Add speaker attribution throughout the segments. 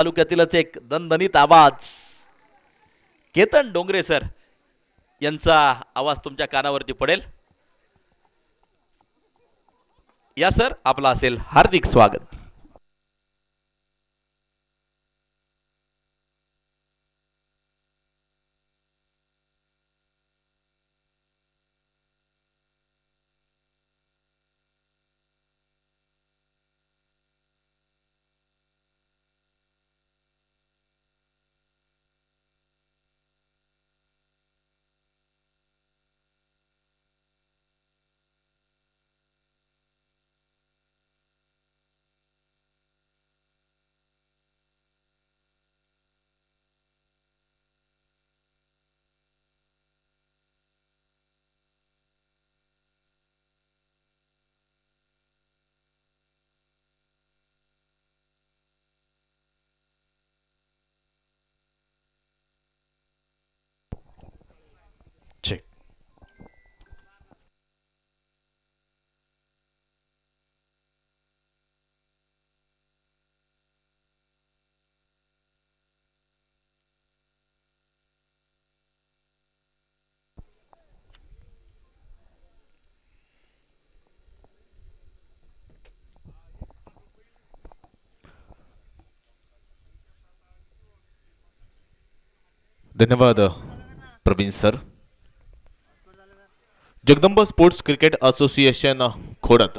Speaker 1: तालुक्यातीलच एक दणदणीत आवाज केतन डोंगरे सर यांचा आवाज तुमच्या कानावरती पडेल. या सर, आपला असेल हार्दिक स्वागत.
Speaker 2: चेक. धन्यवाद Praveen sir. Jagdamba sports cricket association Khodad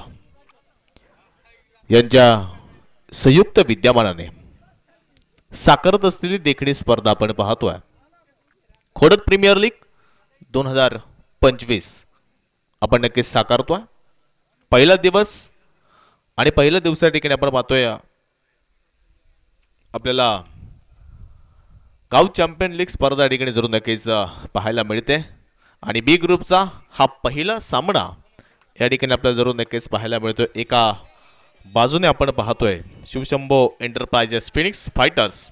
Speaker 2: यांच्या संयुक्त विद्यमानाने साकारत असलेली देखणी स्पर्धा आपण पाहतोय. खोडद प्रीमियर लीग 2025 आपण नक्कीच साकारतोय. पहिला दिवस आणि पहिल्या दिवसा ठिकाणी आपण पाहतोय आपल्याला गाव चॅम्पियन लीग स्पर्धा ठिकाणी जरूर नक्कीच पाहायला मिळते. आणि बी ग्रुपचा हा पहिला सामना या ठिकाणी आपल्याला जरूर नक्कीच पाहायला मिळतोय. एका बाजूने आपण पाहतोय शिवशंभो एंटरप्राइजेस फिनिक्स फायटर्स,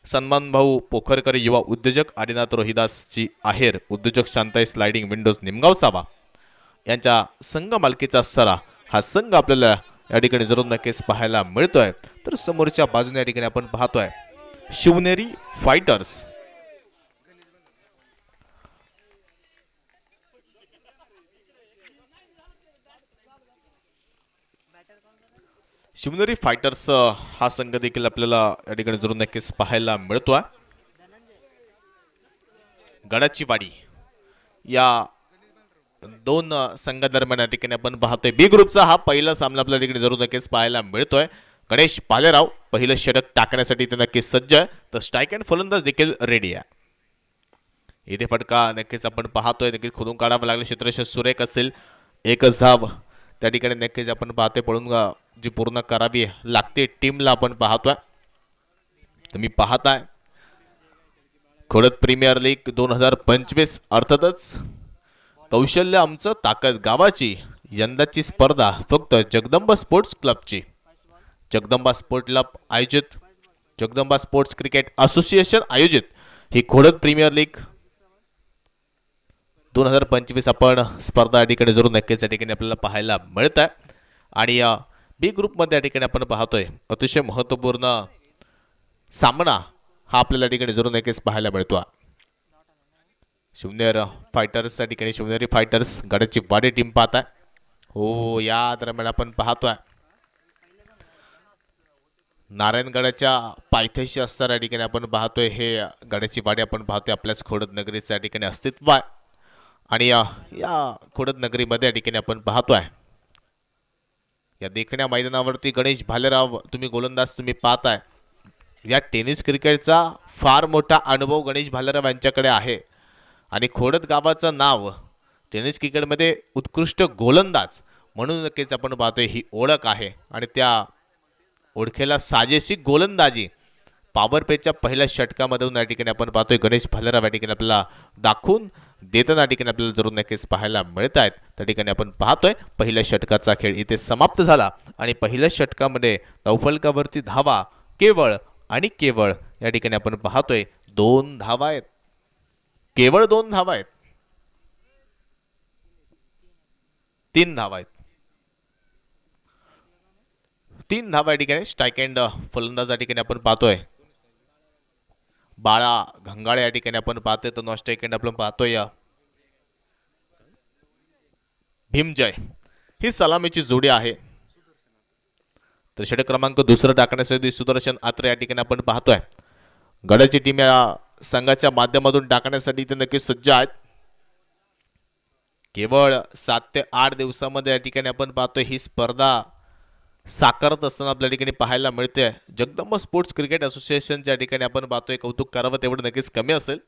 Speaker 2: सन्मान भाऊ पोखरकर युवा उद्योजक, आदिनाथ रोहिदासची आहेर उद्योजक, शांताई स्लायडिंग विंडोज निमगाव सावा यांच्या संघ मालकीचा असणारा हा संघ आपल्याला या ठिकाणी जरूर नक्कीच पाहायला मिळतोय. तर समोरच्या बाजूने या ठिकाणी आपण पाहतोय शिवनेरी फायटर्स. शिवनेरी फायटर्स हा संघ देखील आपल्याला या ठिकाणी जरूर नक्कीच पाहायला मिळतोय. गडाची वाडी या दोन संघादरम्यान या ठिकाणी आपण पाहतोय. बी ग्रुपचा हा पहिला सामना आपल्या ठिकाणी जरूर नक्कीच पाहायला मिळतोय. गणेश पालेराव पहिलं षटक टाकण्यासाठी ते नक्कीच सज्ज आहे. तर स्ट्राईक अँड फलंदाज देखील रेडी आहे. इथे फटका नक्कीच आपण पाहतोय, नक्कीच खोदून काढावं लागलं. क्षेत्ररक्षक सुरेख असेल, एकच धाव त्या ठिकाणी नक्कीच आपण पाहतोय. पळून जी पूर्ण करावी लागते टीमला आपण पाहतोय. तुम्ही पाहताय खोडद प्रीमियर लीग 2025 अर्थातच कौशल्य आमचं ताकद गावाची यंदाची स्पर्धा फक्त जगदंबा स्पोर्ट्स क्लबची, जगदंबा स्पोर्ट क्लब आयोजित, जगदंबा स्पोर्ट्स क्रिकेट असोसिएशन आयोजित ही खोडद प्रीमियर लीग 2025 आपण स्पर्धा या ठिकाणी जरूर नक्कीच या ठिकाणी आपल्याला पाहायला मिळत आहे. आणि बी ग्रुपमध्ये या ठिकाणी आपण पाहतोय अतिशय महत्त्वपूर्ण सामना हा आपल्याला या ठिकाणी जरूर नक्कीच पाहायला मिळतो. शिवनेरी फायटर्स या ठिकाणी शिवनेरी फायटर्स गडाची वाडी टीम पाहत आहे. हो, या दरम्यान आपण पाहतोय नारायणगडाच्या पायथ्याशी असणाऱ्या या ठिकाणी आपण पाहतोय हे गडाची वाडी आपण पाहतोय आपल्याच खोडद नगरीचं या ठिकाणी अस्तित्व आहे. आणि या खोडद नगरीमध्ये या ठिकाणी आपण पाहतोय या देखण्या मैदानावरती गणेश भालेराव तुम्ही गोलंदाज तुम्ही पाहताय. या टेनिस क्रिकेटचा फार मोठा अनुभव गणेश भालेराव यांच्याकडे आहे. आणि खोडद गावाचं नाव टेनिस क्रिकेटमध्ये उत्कृष्ट गोलंदाज म्हणून नक्कीच आपण पाहतोय ही ओळख आहे. आणि त्या ओळखेला साजेशी गोलंदाजी पॉवर पेच्या पहिल्या षटकामधून या ठिकाणी आपण पाहतोय गणेश भालेराव या ठिकाणी आपल्याला दाखवून देताना या ठिकाणी आपल्याला जरूर नक्कीच पाहायला मिळत आहेत. त्या ठिकाणी आपण पाहतोय पहिल्या षटकाचा खेळ इथे समाप्त झाला. आणि पहिल्या षटकामध्ये धावफलकावरती धावा केवळ आणि केवळ या ठिकाणी आपण पाहतोय 2 धावा आहेत. केवळ 2 धावा आहेत. 3 धावा आहेत. 3 धावा या ठिकाणी स्ट्राईक अँड फलंदाज या ठिकाणी आपण पाहतोय बाळा घंगाळे या ठिकाणी आपण पाहतोय, तर नॉस्ट्राईक एंड आपण पाहतोय भीमजय. ही सलामीची जोडी आहे. तर षटक क्रमांक दुसरं टाकण्यासाठी सुदर्शन आत्रे या ठिकाणी आपण पाहतोय. गडाची टीम या संघाच्या माध्यमातून टाकण्यासाठी ते नक्की सज्ज आहेत. केवळ 7 ते 8 दिवसामध्ये या ठिकाणी आपण पाहतोय ही स्पर्धा साकारत असताना आपल्या ठिकाणी पाहायला मिळते. जगदंबा स्पोर्ट्स क्रिकेट असोसिएशनच्या ठिकाणी आपण पाहतोय कौतुक करावं तेवढं नक्कीच कमी असेल.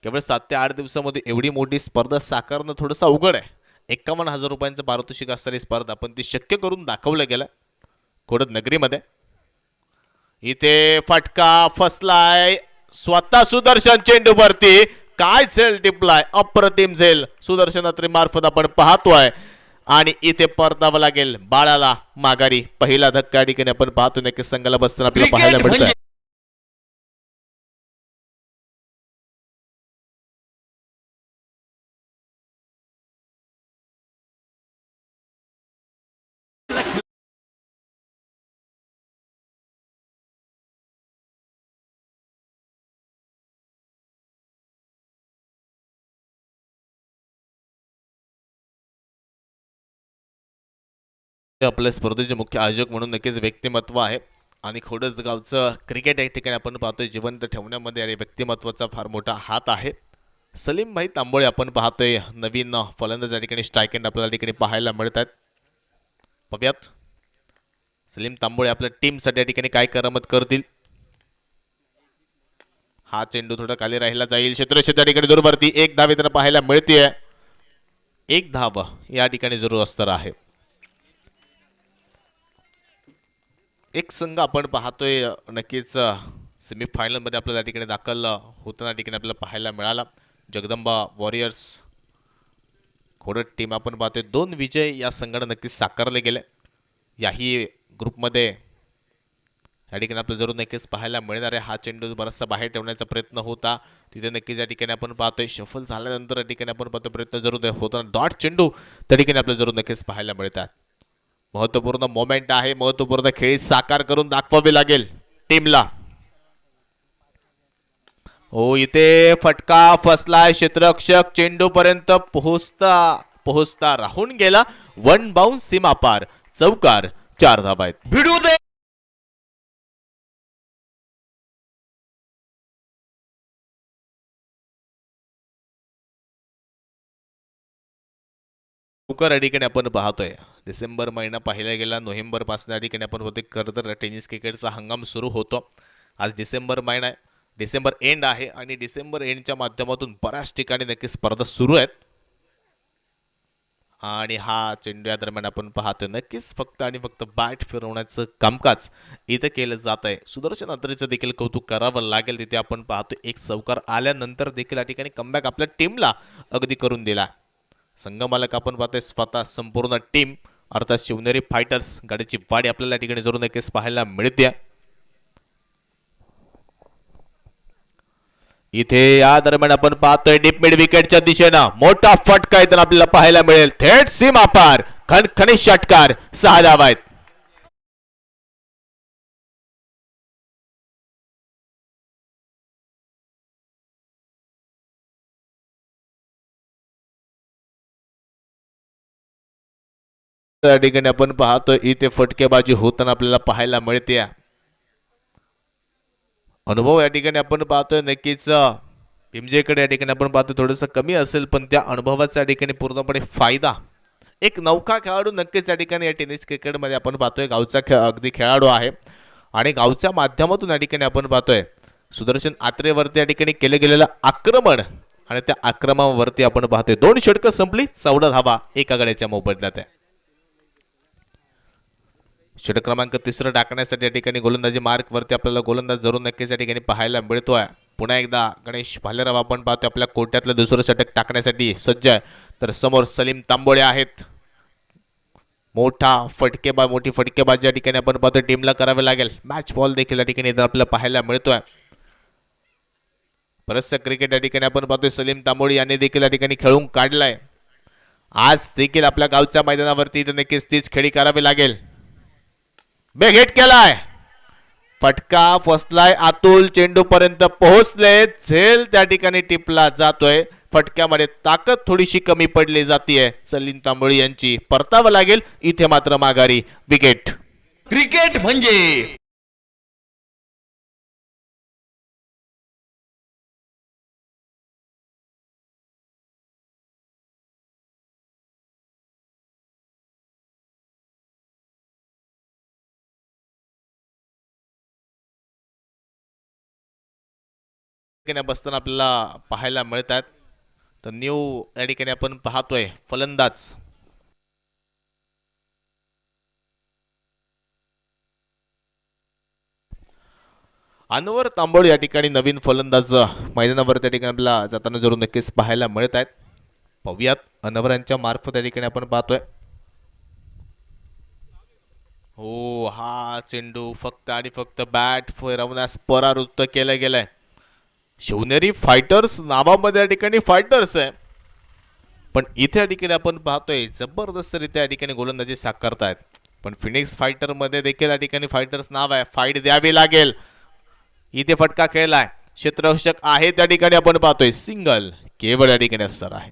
Speaker 2: केवळ 7 ते 8 दिवसामध्ये एवढी मोठी स्पर्धा साकारणं थोडंसं अवघड आहे. 51,000 रुपयांचं पारितोषिक असणारी स्पर्धा पण ती शक्य करून दाखवलं गेलं खोडद नगरीमध्ये. इथे फटका फसलाय स्वतः सुदर्शन चेंडूवरती. काय झेल टिपलाय, अप्रतिम झेल सुदर्शन अत्रे मार्फत आपण पाहतोय. आणि इथे परतावं लागेल बाळाला माघारी. पहिला धक्का ठिकाणी आपण पाहतो नक्की संघाला बसताना आपल्याला पाहायला मिळतंय. आपल्या स्पर्धेचे मुख्य आयोजक म्हणून नक्कीच व्यक्तिमत्व आहे. आणि खोडद गावचं क्रिकेट या ठिकाणी आपण पाहतोय जिवंत ठेवण्यामध्ये आणि व्यक्तिमत्वाचा फार मोठा हात आहे. सलीम भाई तांबोळे आपण पाहतोय नवीन फलंदाज या ठिकाणी स्ट्राईक एंड आपल्याला ठिकाणी पाहायला मिळतात. पाहूयात सलीम तांबोळे आपल्या टीमसाठी या ठिकाणी काय करामत करतील. हा चेंडू थोडा खाली राहिला जाईल. क्षेत्ररक्षक या ठिकाणी दूरवरती एक धाव येताना पाहायला मिळतीये. एक धाव या ठिकाणी जरूर असणार आहे. एक संघ आपण पाहतोय नक्कीच सेमीफायनलमध्ये आपल्याला या ठिकाणी दाखल होताना ठिकाणी आपल्याला पाहायला मिळाला. जगदंबा वॉरियर्स खोडद टीम आपण पाहतोय 2 विजय या संघाने नक्कीच साकारले गेले. याही ग्रुपमध्ये या ठिकाणी आपल्याला जरूर नक्कीच पाहायला मिळणार आहे. हा चेंडू बराचसा बाहेर ठेवण्याचा प्रयत्न होता. तिथे नक्कीच या ठिकाणी आपण पाहतोय शफल झाल्यानंतर या ठिकाणी आपण पाहतोय प्रयत्न जरूर होता. डॉट चेंडू त्या ठिकाणी आपल्याला जरूर नक्कीच पाहायला मिळतात. महत्वपूर्ण मोमेंट आहे. महत्वपूर्ण खेळी साकार करून दाखवावी लागेल टीमला. हो इथे फटका फसलाय. क्षेत्ररक्षक चेंडू पर्यंत पोहोचता राहून गेला. 1 बाउन्स सीमा पार. चौकार 4 धावा आहेत.
Speaker 1: भिडू दे.
Speaker 2: चौकार या ठिकाणी आपण पाहतोय. डिसेंबर महिना पाहिला गेला. नोव्हेंबर पासून या ठिकाणी आपण होते खरं तर टेनिस क्रिकेटचा हंगाम सुरू होतो. आज डिसेंबर महिना आहे. डिसेंबर एंड आहे आणि डिसेंबर एंडच्या माध्यमातून बऱ्याच ठिकाणी नक्की स्पर्धा सुरू आहेत. आणि हा चेंडू या दरम्यान आपण पाहतोय नक्कीच फक्त आणि फक्त बॅट फिरवण्याचं कामकाज इथं केलं जात आहे. सुदर्शन अत्रेचं देखील कौतुक करावं लागेल. तिथे आपण पाहतोय एक चौकार आल्यानंतर देखील या ठिकाणी कमबॅक आपल्या टीमला अगदी करून दिला. संघमालक आपण पाहतोय स्वतः संपूर्ण टीम अर्थात शिवनेरी फायटर्स गाडीची वाडी आपल्याला या ठिकाणी जरूर नक्कीच पाहायला मिळते. इथे या दरम्यान आपण पाहतोय डीप मिड विकेटच्या दिशेनं मोठा फटका इथं आपल्याला पाहायला मिळेल. थेट सीमा पार खणखणीत षटकार. 6 धावा आहेत. या ठिकाणी आपण पाहतोय इथे फटकेबाजी होताना आपल्याला पाहायला मिळते. अनुभव या ठिकाणी आपण पाहतोय नक्कीच भीमजेकडे या ठिकाणी आपण पाहतोय थोडंसं कमी असेल पण त्या अनुभवाचा या ठिकाणी पूर्णपणे फायदा एक नौका खेळाडू नक्कीच या ठिकाणी या टेनिस क्रिकेटमध्ये आपण पाहतोय गावचा अगदी खेळाडू आहे. आणि गावच्या माध्यमातून या ठिकाणी आपण पाहतोय सुदर्शन आत्रेवरती या ठिकाणी केले गेलेलं आक्रमण आणि त्या आक्रमणावरती आपण पाहतोय 2 षटकं संपली. 14 धावा एका गड्याच्या मोबदल्यात आहे. षटक क्रमांक 3 टाकण्यासाठी या ठिकाणी गोलंदाजी मार्क वरती आपल्याला गोलंदाज जरूर नक्कीच या ठिकाणी पाहायला मिळतोय. पुन्हा एकदा गणेश भालेराव आपण पाहतोय आपल्या कोट्यातलं दुसरं षटक टाकण्यासाठी सज्ज आहे. तर समोर सलीम तांबोळे आहेत. मोठी फटकेबाजी या ठिकाणी आपण पाहतोय टीमला करावे लागेल. मॅच बॉल देखील या ठिकाणी आपल्याला पाहायला मिळतोय. बरंचसं क्रिकेट या ठिकाणी आपण पाहतोय सलीम तांबोळे यांनी देखील या ठिकाणी खेळून काढलाय. आज देखील आपल्या गावच्या मैदानावरती नक्कीच तीच खेळी करावी लागेल. बेग हिट केलाय. फटका फसलाय, अतुल चेंडू पर्यंत पोहोचले, झेल त्या ठिकाणी टिपला जातोय. फटक्यामध्ये ताकद थोडीशी कमी पडली जातीये सलीम तांबोळी यांची. परतावं लागेल इथे मात्र माघारी विकेट.
Speaker 1: क्रिकेट म्हणजे
Speaker 2: बसताना आपल्याला पाहायला मिळतात. तर न्यू या ठिकाणी आपण पाहतोय फलंदाज अनवर तांबोळी या ठिकाणी नवीन फलंदाज मैदानावर त्या ठिकाणी आपल्याला जाताना जरूर नक्कीच पाहायला मिळत आहेत. पाहूयात अनवर यांच्या मार्फत या ठिकाणी आपण पाहतोय. हो, हा चेंडू फक्त आणि फक्त बॅट फिरवण्यास परावृत्त केलं गेलंय. शिवनेरी फायटर्स नावामध्ये या ठिकाणी फायटर्स आहे, पण इथे या ठिकाणी आपण पाहतोय जबरदस्तरित्या या ठिकाणी गोलंदाजी साकारतायत. पण फिनिक्स फायटर मध्ये देखील या ठिकाणी फायटर्स नाव आहे. फाईट द्यावी लागेल. इथे फटका खेळलाय, क्षेत्ररक्षक आहे त्या ठिकाणी आपण पाहतोय. सिंगल केवळ या ठिकाणी असणार आहे.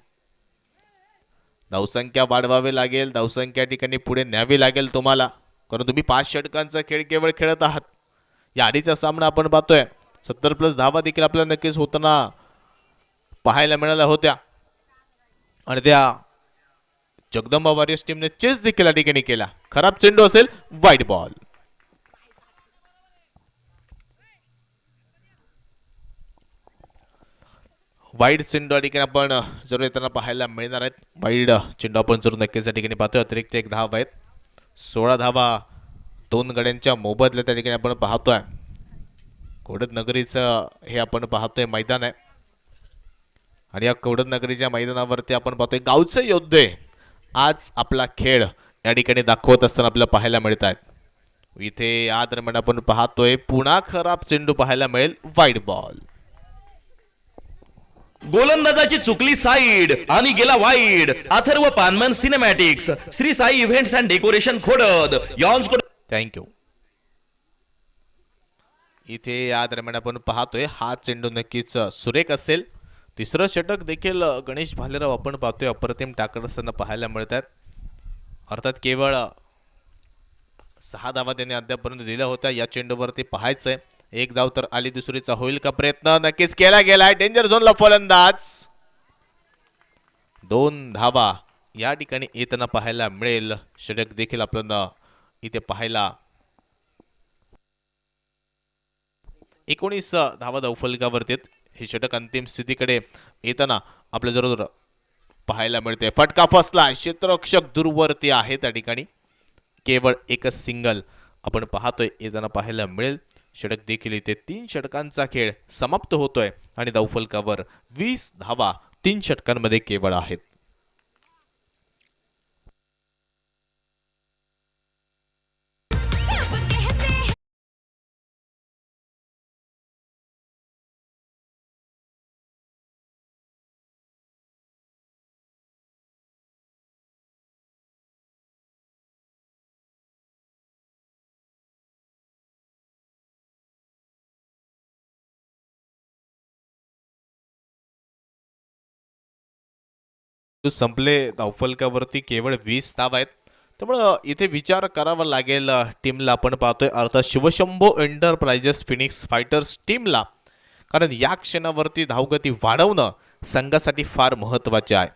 Speaker 2: धावसंख्या वाढवावी लागेल, धावसंख्या ठिकाणी पुढे न्यावी लागेल तुम्हाला, कारण तुम्ही 5 षटकांचा खेळ केवळ खेळत आहात. या आधीचा सामना आपण पाहतोय 70+ धावा देखील आपल्याला नक्कीच होताना पाहायला मिळाल्या होत्या, आणि त्या जगदंबा वॉरियर्स टीमने चेस देखील या ठिकाणी केला. खराब चेंडू असेल, वाईड बॉल. वाईड चेंडू या ठिकाणी आपण जरूर येताना पाहायला मिळणार आहेत. वाईड चेंडू आपण जरूर नक्कीच या ठिकाणी पाहतोय. अतिरिक्त 1 धाव आहेत. 16 धावा 2 गड्यांच्या मोबदल्यात त्या ठिकाणी आपण पाहतोय. कोडद नगरीचं हे आपण पाहतोय मैदान आहे, आणि या कोडद नगरीच्या मैदानावरती आपण पाहतोय गावचे योद्धे आज आपला खेळ या ठिकाणी दाखवत असताना आपल्याला पाहायला मिळत आहेत. इथे या दरम्यान आपण पाहतोय पुन्हा खराब चेंडू पाहायला मिळेल, वाईड बॉल.
Speaker 1: गोलंदाजाची चुकली साईड आणि गेला wide. Atharva Panman cinematics, Shri Sai events and decoration Khodad यॉन्स.
Speaker 2: थँक्यू. इथे या दरम्यान आपण पाहतोय हा चेंडू नक्कीच सुरेख असेल. तिसरं षटक देखील गणेश भालेराव आपण पाहतोय अप्रतिम टाकत असताना पाहायला मिळतात. अर्थात केवळ 6 धावा त्यांनी अद्यापर्यंत दिल्या होत्या. या चेंडूवरती पाहायचंय 1 धाव तर आली, दुसरीचा होईल का प्रयत्न? नक्कीच केला गेलाय. डेंजर झोनला फलंदाज. 2 धावा या ठिकाणी येताना पाहायला मिळेल. षटक देखील आपल्याला इथे पाहायला 19 धावा धावफलकावरती. हे षटक अंतिम स्थितीकडे येताना आपल्या जरूर पाहायला मिळते. फटका फसला, क्षेत्ररक्षक दूरवरती आहे त्या ठिकाणी. केवळ एकच सिंगल आपण पाहतोय येताना पाहायला मिळेल. षटक देखील इथे 3 षटकांचा खेळ समाप्त होतोय, आणि धावफलकावर 20 धावा 3 षटकांमध्ये केवळ आहेत. संपले. धावफलकावरती केवळ 20 धाव आहेत. त्यामुळं इथे विचार करावा लागेल टीमला. आपण पाहतोय अर्थात शिवशंभो एंटरप्राइजेस फिनिक्स फायटर्स टीमला, कारण या क्षणावरती धावगती वाढवणं संघासाठी फार महत्त्वाचे आहे.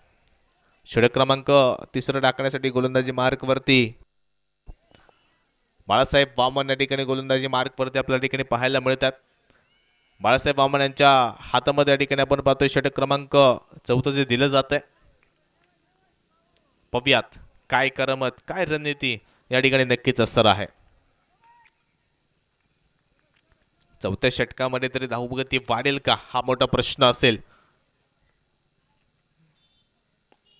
Speaker 2: षटक क्रमांक 3 टाकण्यासाठी गोलंदाजी मार्कवरती बाळासाहेब वामन या ठिकाणी गोलंदाजी मार्कवरती आपल्या ठिकाणी पाहायला मिळतात. बाळासाहेब वामन यांच्या हातामध्ये या ठिकाणी आपण पाहतोय षटक क्रमांक 4 जे दिलं जात आहे. पाहूयात काय करमत, काय रणनीती या ठिकाणी नक्कीच असर आहे. 4थ्या षटकामध्ये तरी धावगती वाढेल का, हा मोठा प्रश्न असेल.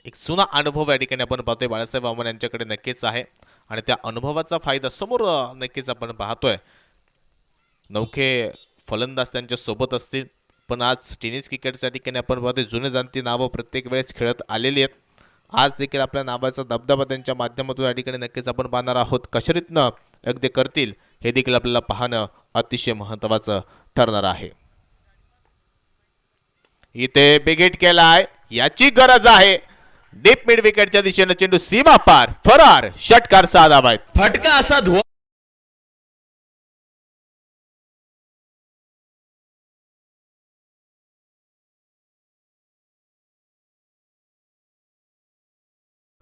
Speaker 2: एक जुना अनुभव या ठिकाणी आपण पाहतोय बाळासाहेब वामन यांच्याकडे नक्कीच आहे, आणि त्या अनुभवाचा फायदा समोर नक्कीच आपण पाहतोय. नौखे फलंदाज त्यांच्या सोबत असतील, पण आज टेनिस क्रिकेटच्या ठिकाणी आपण पाहतोय जुने जाणती नावं प्रत्येक वेळेस खेळत आलेली आहेत. आज देखील आपल्या नावाचा दबदबा त्यांच्या माध्यमातून या ठिकाणी नक्कीच आपण पाहणार आहोत. कशा रीतनं अगदी करतील हे देखील आपल्याला पाहणं अतिशय महत्त्वाचं ठरणार आहे. इथे बिग केलाय, याची गरज आहे. डीप मिड विकेटच्या दिशेने चेंडू सीमा पार, फरार, षटकार साधावायत.
Speaker 1: फटका असा धुवा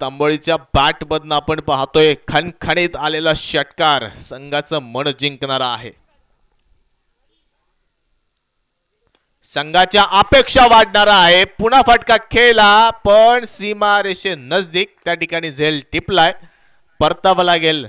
Speaker 2: तांबोळीच्या बॅटमधनं आपण पाहतोय खणखणीत आलेला षटकार संघाचं मन जिंकणारा आहे. संघाच्या अपेक्षा वाढणारा आहे. पुन्हा फटका खेळला पण सीमा रेषे नजदीक त्या ठिकाणी झेल टिपलाय. परतावा लागेल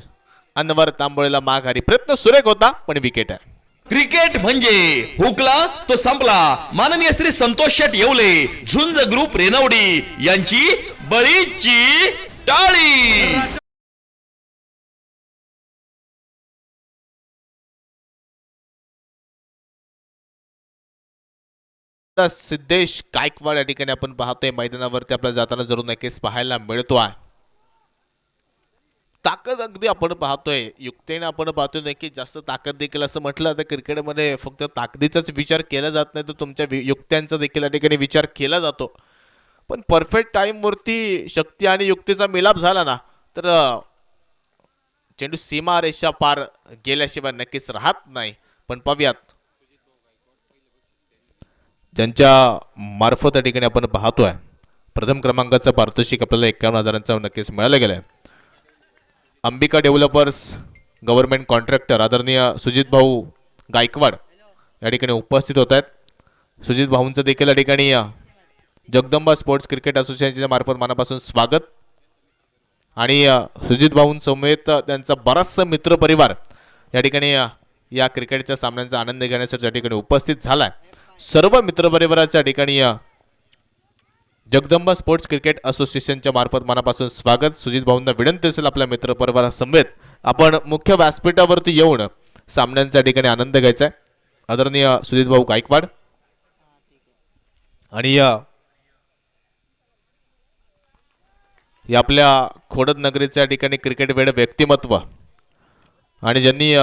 Speaker 2: अनवर तांबोळीला माघारी. प्रयत्न सुरेख होता पण विकेट आहे.
Speaker 1: क्रिकेट म्हणजे हुकला तो संपला. माननीय श्री संतोष शेट येवले, झुंज ग्रुप रेनवडी यांची बळीची टाळी.
Speaker 2: सिद्धेश गायकवाड या ठिकाणी आपण पाहतोय मैदानावरती आपल्याला जाताना जरूर नक्कीच पाहायला मिळतो आहे. ताकद अगदी आपण पाहतोय, युक्तीने आपण पाहतोय नक्की जास्त ताकद देखील असं म्हटलं तर क्रिकेटमध्ये फक्त ताकदीचाच विचार केला जात नाही, तर तुमच्या युक्त्यांचा देखील या ठिकाणी विचार केला जातो. पण परफेक्ट टाईमवरती शक्ती आणि युक्तीचा मिलाप झाला ना तर चेंडू सीमा रेषा पार गेल्याशिवाय नक्कीच राहत नाही. पण पाहूयात ज्यांच्या मार्फत या ठिकाणी आपण पाहतोय प्रथम क्रमांकाचा पारितोषिक आपल्याला 51,000चा नक्कीच मिळालं गेलंय. अंबिका डेव्हलपर्स गव्हर्नमेंट कॉन्ट्रॅक्टर आदरणीय सुजित भाऊ गायकवाड या ठिकाणी उपस्थित होत आहेत. सुजित भाऊंचं देखील या ठिकाणी जगदंबा स्पोर्ट्स क्रिकेट असोसिएशनच्या मार्फत मनापासून स्वागत. आणि सुजित भाऊंसमवेत त्यांचा बराचसा मित्रपरिवार या ठिकाणी या क्रिकेटच्या सामन्यांचा आनंद घेण्यासाठी या ठिकाणी उपस्थित झालाय. सर्व मित्रपरिवाराच्या ठिकाणी जगदंबा स्पोर्ट्स क्रिकेट असोसिएशनच्या मार्फत मनापासून स्वागत. सुजित भाऊंना विनंती असेल आपल्या मित्रपरिवारासमवेत आपण मुख्य व्यासपीठावरती येऊन सामन्यांच्या ठिकाणी आनंद घ्यायचा आहे. आदरणीय सुजित भाऊ गायकवाड आणि या आपल्या खोडद नगरीच्या ठिकाणी क्रिकेट वेड व्यक्तिमत्व आणि ज्यांनी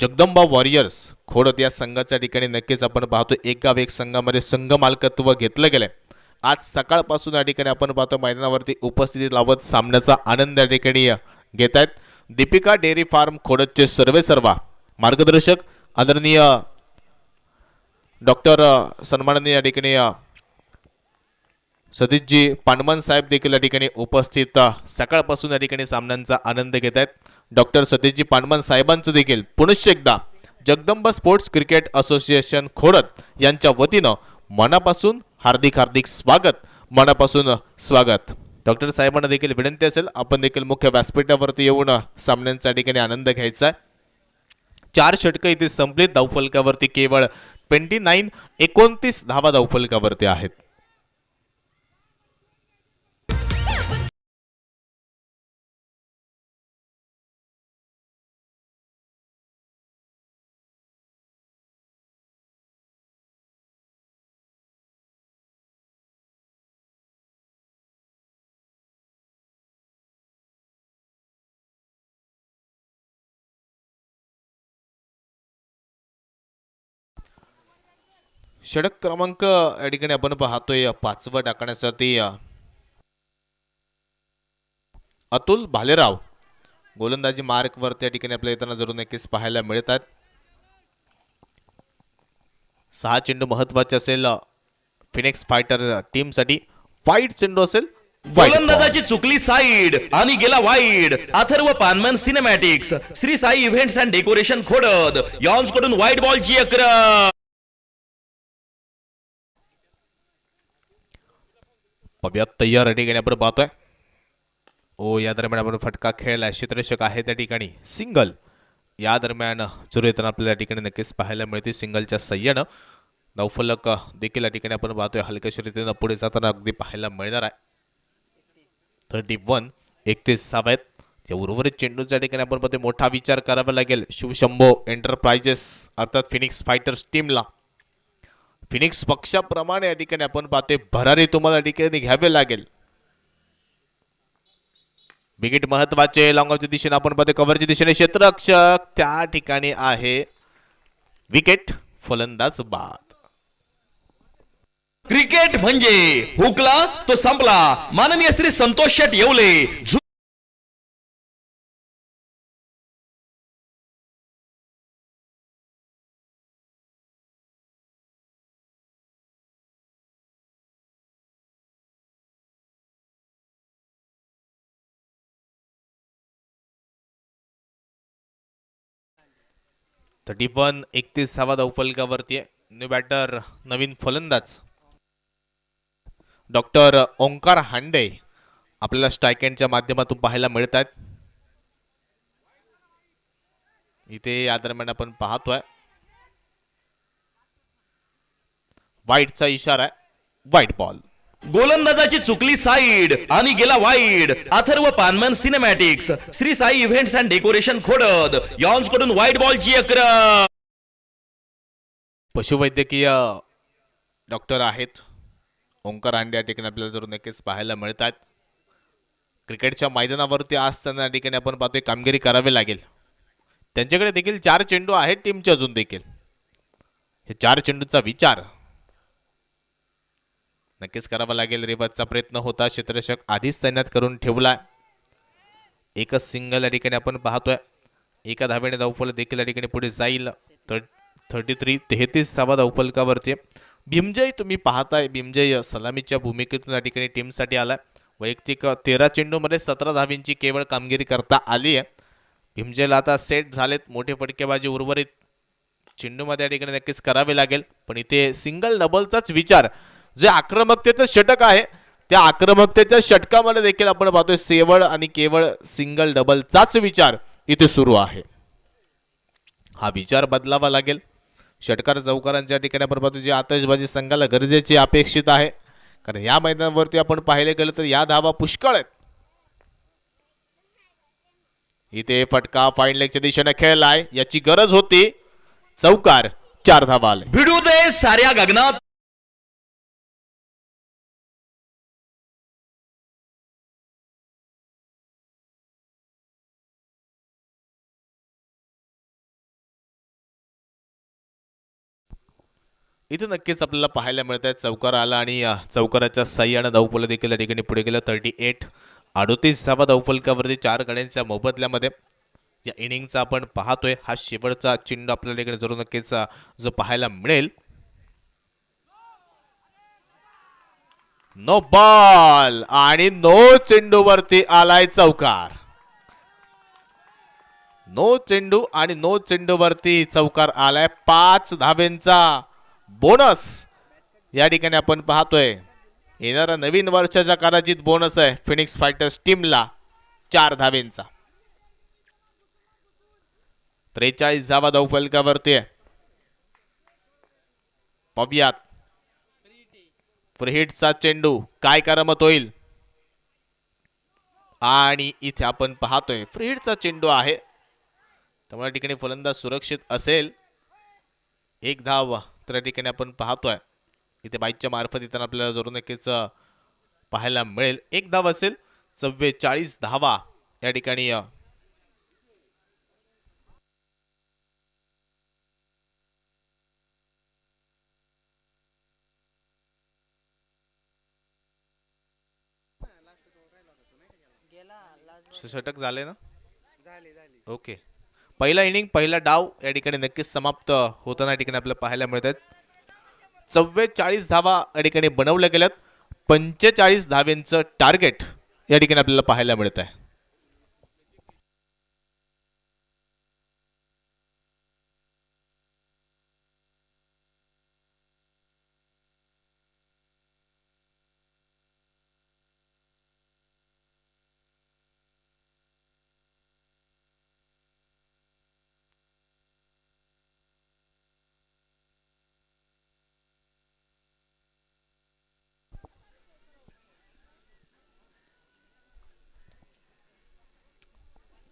Speaker 2: जगदंबा वॉरियर्स खोडद या संघाच्या ठिकाणी नक्कीच आपण पाहतो एक गाव एक संघामध्ये संघ मालकत्व घेतलं गेलंय. आज सकाळपासून या ठिकाणी आपण पाहतो मैदानावरती उपस्थिती लावत सामन्याचा आनंद या ठिकाणी घेत आहेत. दीपिका डेअरी फार्म खोडदचे सर्वेसर्वा मार्गदर्शक आदरणीय डॉक्टर सन्माननीय या ठिकाणी सतीशजी पांडमन साहेब देखील या ठिकाणी उपस्थित सकाळपासून या ठिकाणी सामन्यांचा आनंद घेत आहेत. डॉक्टर सतीशजी पांडमन साहेबांचं देखील पुनश्च एकदा Jagdamba sports cricket association Khodad यांच्या वतीनं मनापासून हार्दिक स्वागत, मनापासून स्वागत. डॉक्टर साहेबांना देखील विनंती असेल आपण देखील मुख्य व्यासपीठावरती येऊन सामन्यांच्या ठिकाणी आनंद घ्यायचा आहे. 4 षटकं इथे संपली. धावफलकावरती केवळ 29 धावा धावफलकावरती आहेत. षटक क्रमांक या ठिकाणी आपण पाहतोय 5वं टाकण्यासाठी अतुल भालेराव गोलंदाजी मार्कवरती या ठिकाणी आपल्याला येताना जरूर नक्कीच पाहायला मिळतात. 6 चेंडू महत्वाचे असेल फिनिक्स फायटर टीमसाठी. वाईट चेंडू असेल,
Speaker 1: गोलंदाजाची चुकली साईड आणि गेला wide. Atharva Panman cinematics Shri Sai events and decoration Khodad यांकडून वाईट बॉलची अकरा.
Speaker 2: पव्यात तयार या ठिकाणी आपण पाहतोय. या दरम्यान आपण फटका खेळला. क्षेत्ररक्षक आहे त्या ठिकाणी सिंगल. या दरम्यान चुरू येताना आपल्याला या ठिकाणी नक्कीच पाहायला मिळते. सिंगलच्या सह्यानं धावफलक देखील या ठिकाणी आपण पाहतोय हलक्याशा रीतीनं पुढे जाताना अगदी पाहायला मिळणार आहे. 31 धावा आहेत. त्या उर्वरित चेंडूच्या ठिकाणी आपण पाहतोय मोठा विचार करावा लागेल शिवशंभो एंटरप्राइजेस अर्थात फिनिक्स फायटर्स टीमला. फिनिक्स पक्षाप्रमाणे या ठिकाणी आपण पाहतोय भरारी तुम्हाला या ठिकाणी घ्यावे लागेल. विकेट महत्वाचे. लॉंगॉफच्या दिशेने आपण पाहतो कव्हरच्या दिशेने क्षेत्ररक्षक त्या ठिकाणी आहे. विकेट, फलंदाज बाद.
Speaker 1: क्रिकेट म्हणजे हुकला तो संपला. माननीय श्री संतोष शेट येवले.
Speaker 2: तर 31 धावफलकावरती आहे. न्यू बॅटर नवीन फलंदाज डॉक्टर ओंकार हांडे आपल्याला स्ट्राईक एंडच्या माध्यमातून पाहायला मिळतात. इथे या दरम्यान आपण पाहतोय वाईटचा इशारा आहे. वाईट बॉल.
Speaker 1: गोलंदाजाची चुकली साईड आणि गेला wide. Atharva Panman cinematics, Shri Sai events and decoration Khodad यांकडून व्हाईट बॉलची अकरा.
Speaker 2: पशुवैद्यकीय डॉक्टर आहेत ओंकार हांडे या ठिकाणी आपल्याला जरूर नक्कीच पाहायला मिळतात. क्रिकेटच्या मैदानावरती आज त्यांना या ठिकाणी आपण पाहतोय कामगिरी करावी लागेल. त्यांच्याकडे देखील 4 चेंडू आहेत टीमच्या अजून देखील. हे 4 चेंडूचा विचार नक्कीच करावा लागेल. रिवर्सचा प्रयत्न होता. क्षेत्ररक्षक आधीच तैनात करून ठेवला. एकच सिंगल या ठिकाणी आपण पाहतोय. एका धावेने धावफलक देखील या ठिकाणी पुढे जाईल. 33 धावफलकावरती भीमजय तुम्ही पाहताय. भीमजय सलामीच्या भूमिकेतून या ठिकाणी टीमसाठी आलाय. वैयक्तिक 13 चेंडूमध्ये 17 धावींची केवळ कामगिरी करता आली आहे. भीमजयला आता सेट झालेत. मोठे फटकेबाजी उर्वरित चेंडूमध्ये या ठिकाणी नक्कीच करावे लागेल. पण इथे सिंगल डबलचाच विचार, जे आक्रमकतेचं षटक आहे त्या आक्रमकतेच्या षटकामध्ये देखील आपण पाहतोय सेवळ आणि केवळ सिंगल डबलचाच विचार इथे सुरू आहे. हा विचार बदलावा लागेल. षटकार चौकारांच्या ठिकाणी आपण पाहतो जी आतषबाजी संघाला गरजेची अपेक्षित आहे. कारण या मैदानावरती आपण पाहिले गेलं तर या धावा पुष्कळ आहेत. इथे फटका फाईन लेगच्या दिशेने खेळलाय. याची गरज होती. चौकार. 4 धावा आले.
Speaker 1: भिडू दे साऱ्या गगनात.
Speaker 2: इथे नक्कीच आपल्याला पाहायला मिळत आहे चौकार आला आणि चौकाराच्या सह्यानं धावफलक देखील या ठिकाणी पुढे गेलं. 38 धावफलकावरती 4 गड्यांच्या मोबदल्यामध्ये या इनिंगचा आपण पाहतोय. हा शेवटचा चेंडू आपल्याला इकडे जरूर नक्कीच जो पाहायला मिळेल. नो बॉल आणि नो चेंडूवरती आलाय चौकार. नो चेंडू आणि नो चेंडूवरती चौकार आलाय. 5 धावेंचा बोनस या ठिकाणी आपण पाहतोय. येणारा नवीन वर्षाच्या काराजीत बोनस आहे फिनिक्स फायटर्स टीमला 4 धावेंचा. 43 धावा धावफलकावरती आहे. पाहुयात फ्रीहिटचा चेंडू काय करामत होईल. आणि इथे आपण पाहतोय फ्रीहिटचा चेंडू आहे त्यामुळे ठिकाणी फलंदाज सुरक्षित असेल. 1 धाव तर या ठिकाणी आपण पाहतोय इथे बाईकच्या मार्फत येताना आपल्याला जरूर नक्कीच पाहायला मिळेल. 1 धाव असेल. 44 धावा या ठिकाणी षटक झाले ना. ओके. पहिला इनिंग पहिला डाव या ठिकाणी नक्कीच समाप्त होताना या ठिकाणी आपल्याला पाहायला मिळतात. 44 धावा या ठिकाणी बनवल्या गेल्यात. 45 धावेंचं टार्गेट या ठिकाणी आपल्याला पाहायला मिळत आहे.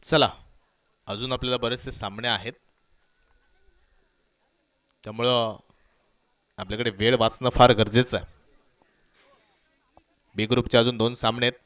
Speaker 2: चला अजून आपल्याला बरेचसे सामने आहेत त्यामुळं आपल्याकडे वेळ वाचणं फार गरजेचं आहे. बी ग्रुपचे अजून 2 सामने आहेत.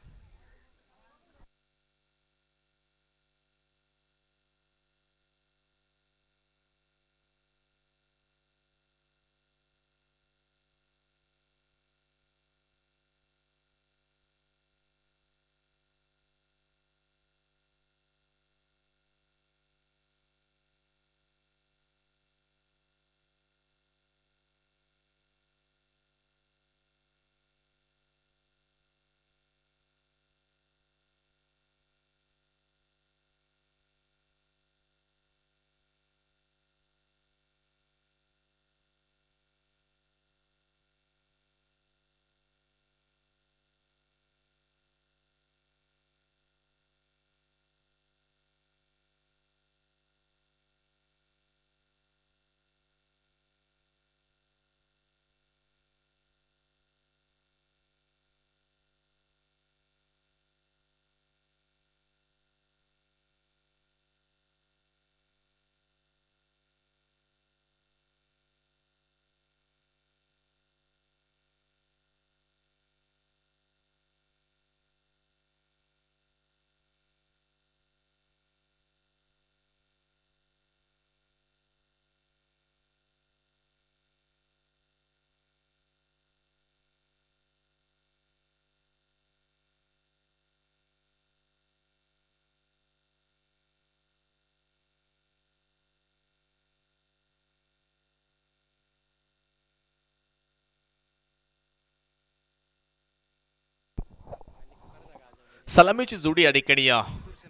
Speaker 2: सलामीची जोडी या ठिकाणी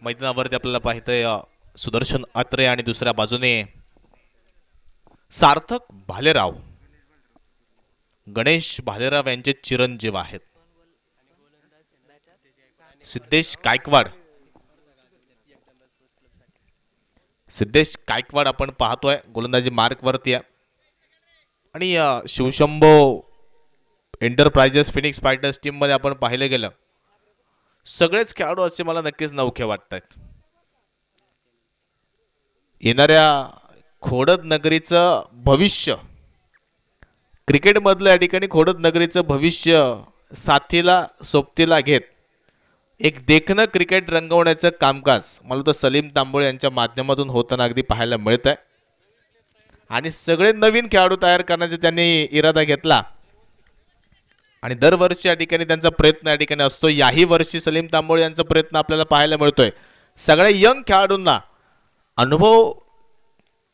Speaker 2: मैदानावरती आपल्याला पाहतोय सुदर्शन अत्रे आणि दुसऱ्या बाजूने सार्थक भालेराव, गणेश भालेराव यांचे चिरंजीव आहेत. सिद्धेश गायकवाड आपण पाहतोय गोलंदाजी मार्क वरती आहे. आणि Shivshambho enterprises Phoenix fighters team मध्ये आपण पाहिलं गेलं सगळेच खेळाडू असे मला नक्कीच नवखे वाटतात. येणाऱ्या खोडद नगरीचं भविष्य, क्रिकेटमधलं या ठिकाणी खोडद नगरीचं भविष्य साथीला सोबतीला घेत एक देखणं क्रिकेट रंगवण्याचं कामकाज मला तर सलीम तांबोळे यांच्या माध्यमातून होताना अगदी पाहायला मिळत आहे. आणि सगळे नवीन खेळाडू तयार करण्याचा त्यांनी इरादा घेतला आणि दरवर्षी या ठिकाणी त्यांचा प्रयत्न या ठिकाणी असतो. याही वर्षी सलीम तांबोळे यांचा प्रयत्न आपल्याला पाहायला मिळतोय. सगळ्या यंग खेळाडूंना अनुभव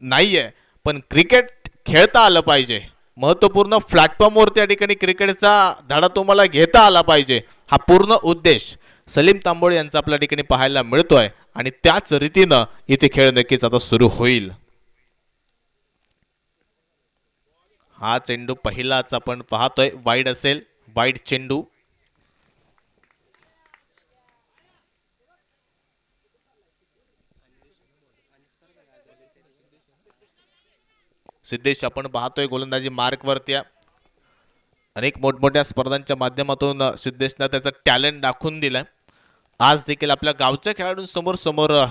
Speaker 2: नाहीये पण क्रिकेट खेळता आलं पाहिजे, महत्त्वपूर्ण प्लॅटफॉर्मवरती या ठिकाणी क्रिकेटचा धडा तुम्हाला घेता आला पाहिजे, हा पूर्ण उद्देश सलीम तांबोळे यांचा आपल्या ठिकाणी पाहायला मिळतोय. आणि त्याच रीतीनं इथे खेळ नक्कीच आता सुरू होईल. हा चेंडू पहिलाच आपण पाहतोय वाईड असेल, वाईड चेंडू. सिद्धेश आपण पाहतोय गोलंदाजी मार्क वरती. अनेक मोठमोठ्या स्पर्धांच्या माध्यमातून सिद्धेशनं त्याचा टॅलेंट दाखवून दिलाय. आज देखील आपल्या गावच्या खेळाडूंसमोर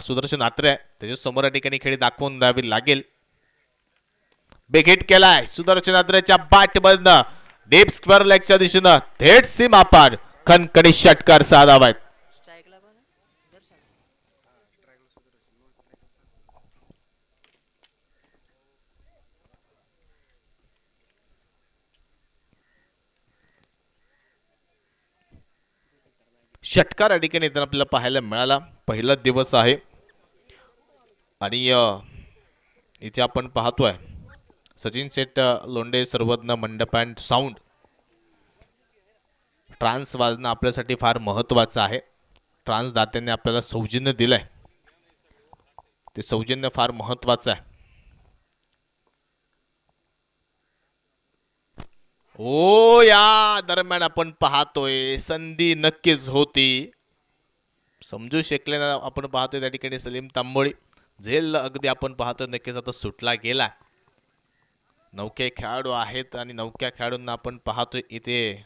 Speaker 2: सुदर्शन अत्रे आहे, त्याच्या समोर या ठिकाणी खेळी दाखवून द्यावी लागेल. बिग हिट केलाय सुदर्शन अत्रेच्या बॅट मधनं डीप स्क्वेअर लेगच्या दिशेनं थेट सीमा पार खणखणी षटकार साधावायत. षटकार या ठिकाणी आपल्याला पाहायला मिळाला. पहिला दिवस आहे आणि इथे आपण पाहतोय सचिन सेठ लोंढे सर्वज्ञ मंडप अँड साऊंड. ट्रान्स वाजणं आपल्यासाठी फार महत्त्वाचं आहे. ट्रान्स दात्यांनी आपल्याला सौजन्य दिलंय, ते सौजन्य फार महत्त्वाचं आहे. ओ या दरम्यान आपण पाहतोय संधी नक्कीच होती, समजू शकले ना. आपण पाहतोय त्या ठिकाणी सलीम तांबोळी झेल अगदी आपण पाहतोय नक्कीच आता सुटला गेला. नौके खेळाडू आहेत आणि नौक्या खेळाडूंना आपण पाहतोय इथे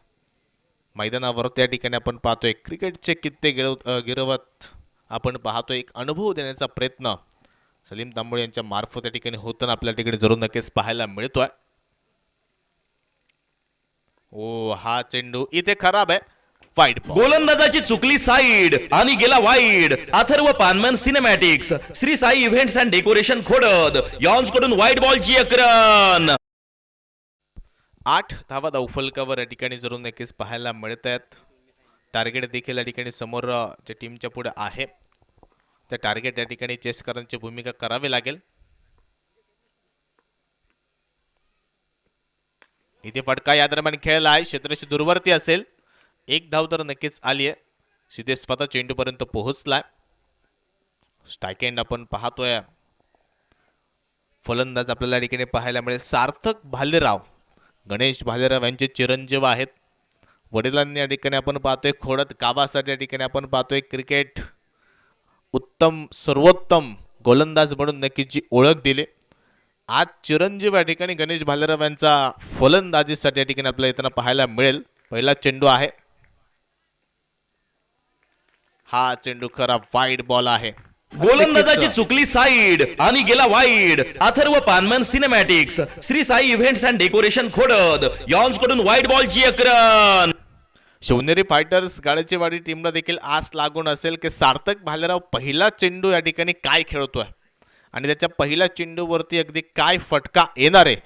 Speaker 2: मैदानावर. त्या ठिकाणी आपण पाहतोय क्रिकेटचे कित्ते गिरवत आपण पाहतोय एक अनुभव देण्याचा प्रयत्न सलीम तांबोळी यांच्या मार्फत त्या ठिकाणी होताना आपल्या ठिकाणी जरूर नक्कीच पाहायला मिळतोय. ओ हा चेंडू इथे खराब आहे, वाईड बॉल.
Speaker 1: गोलंदाजाची चुकली साईड आणि गेला wide. Atharva Panman cinematics, Shri Sai events and decoration Khodad यांकडून वाईड बॉलची अकरन.
Speaker 2: 8 धावा धावफलकावर या ठिकाणी जरूर नक्कीच पाहायला मिळत आहेत. टार्गेट देखील या ठिकाणी समोर ज्या टीमच्या पुढे आहे त्या टार्गेट या ठिकाणी चेस करण्याची भूमिका करावी लागेल. इथे फटका या दरम्यान खेळला आहे, क्षेत्रशी दूरवर्ती असेल. एक धाव तर नक्कीच आली आहे, सिद्धेश स्वतः चेंडूपर्यंत पोहोचलाय. स्ट्राईक एंड आपण पाहतोय. फलंदाज आपल्याला या ठिकाणी पाहायला मिळेल सार्थक भालेराव, गणेश भालेराव यांचे चिरंजीव आहेत. वडिलांनी या ठिकाणी आपण पाहतोय खोडद गावासाठी या ठिकाणी आपण पाहतोय क्रिकेट उत्तम सर्वोत्तम गोलंदाज म्हणून नक्कीच जी ओळख दिली. आज चिरंजीव या ठिकाणी गणेश भालेराव यांचा फलंदाजीसाठी या ठिकाणी आपल्याला येताना पाहायला मिळेल. पहिला चेंडू आहे, हा चेंडू खरा वाईड बॉल आहे.
Speaker 1: गोलंदाजाची चुकली साईड आणि गेला wide. Atharva Panman cinematics, Shri Sai events and decoration Khodad यांकडून वाईड बॉलची अकरन.
Speaker 2: शिवनेरी फायटर्स गाळेचीवाडी टीमला देखील आस लागून असेल की सार्थक भालेराव पहिला चेंडू या ठिकाणी काय खेळतोय आणि त्याच्या पहिल्या चेंडूवरती अगदी काय फटका येणार आहे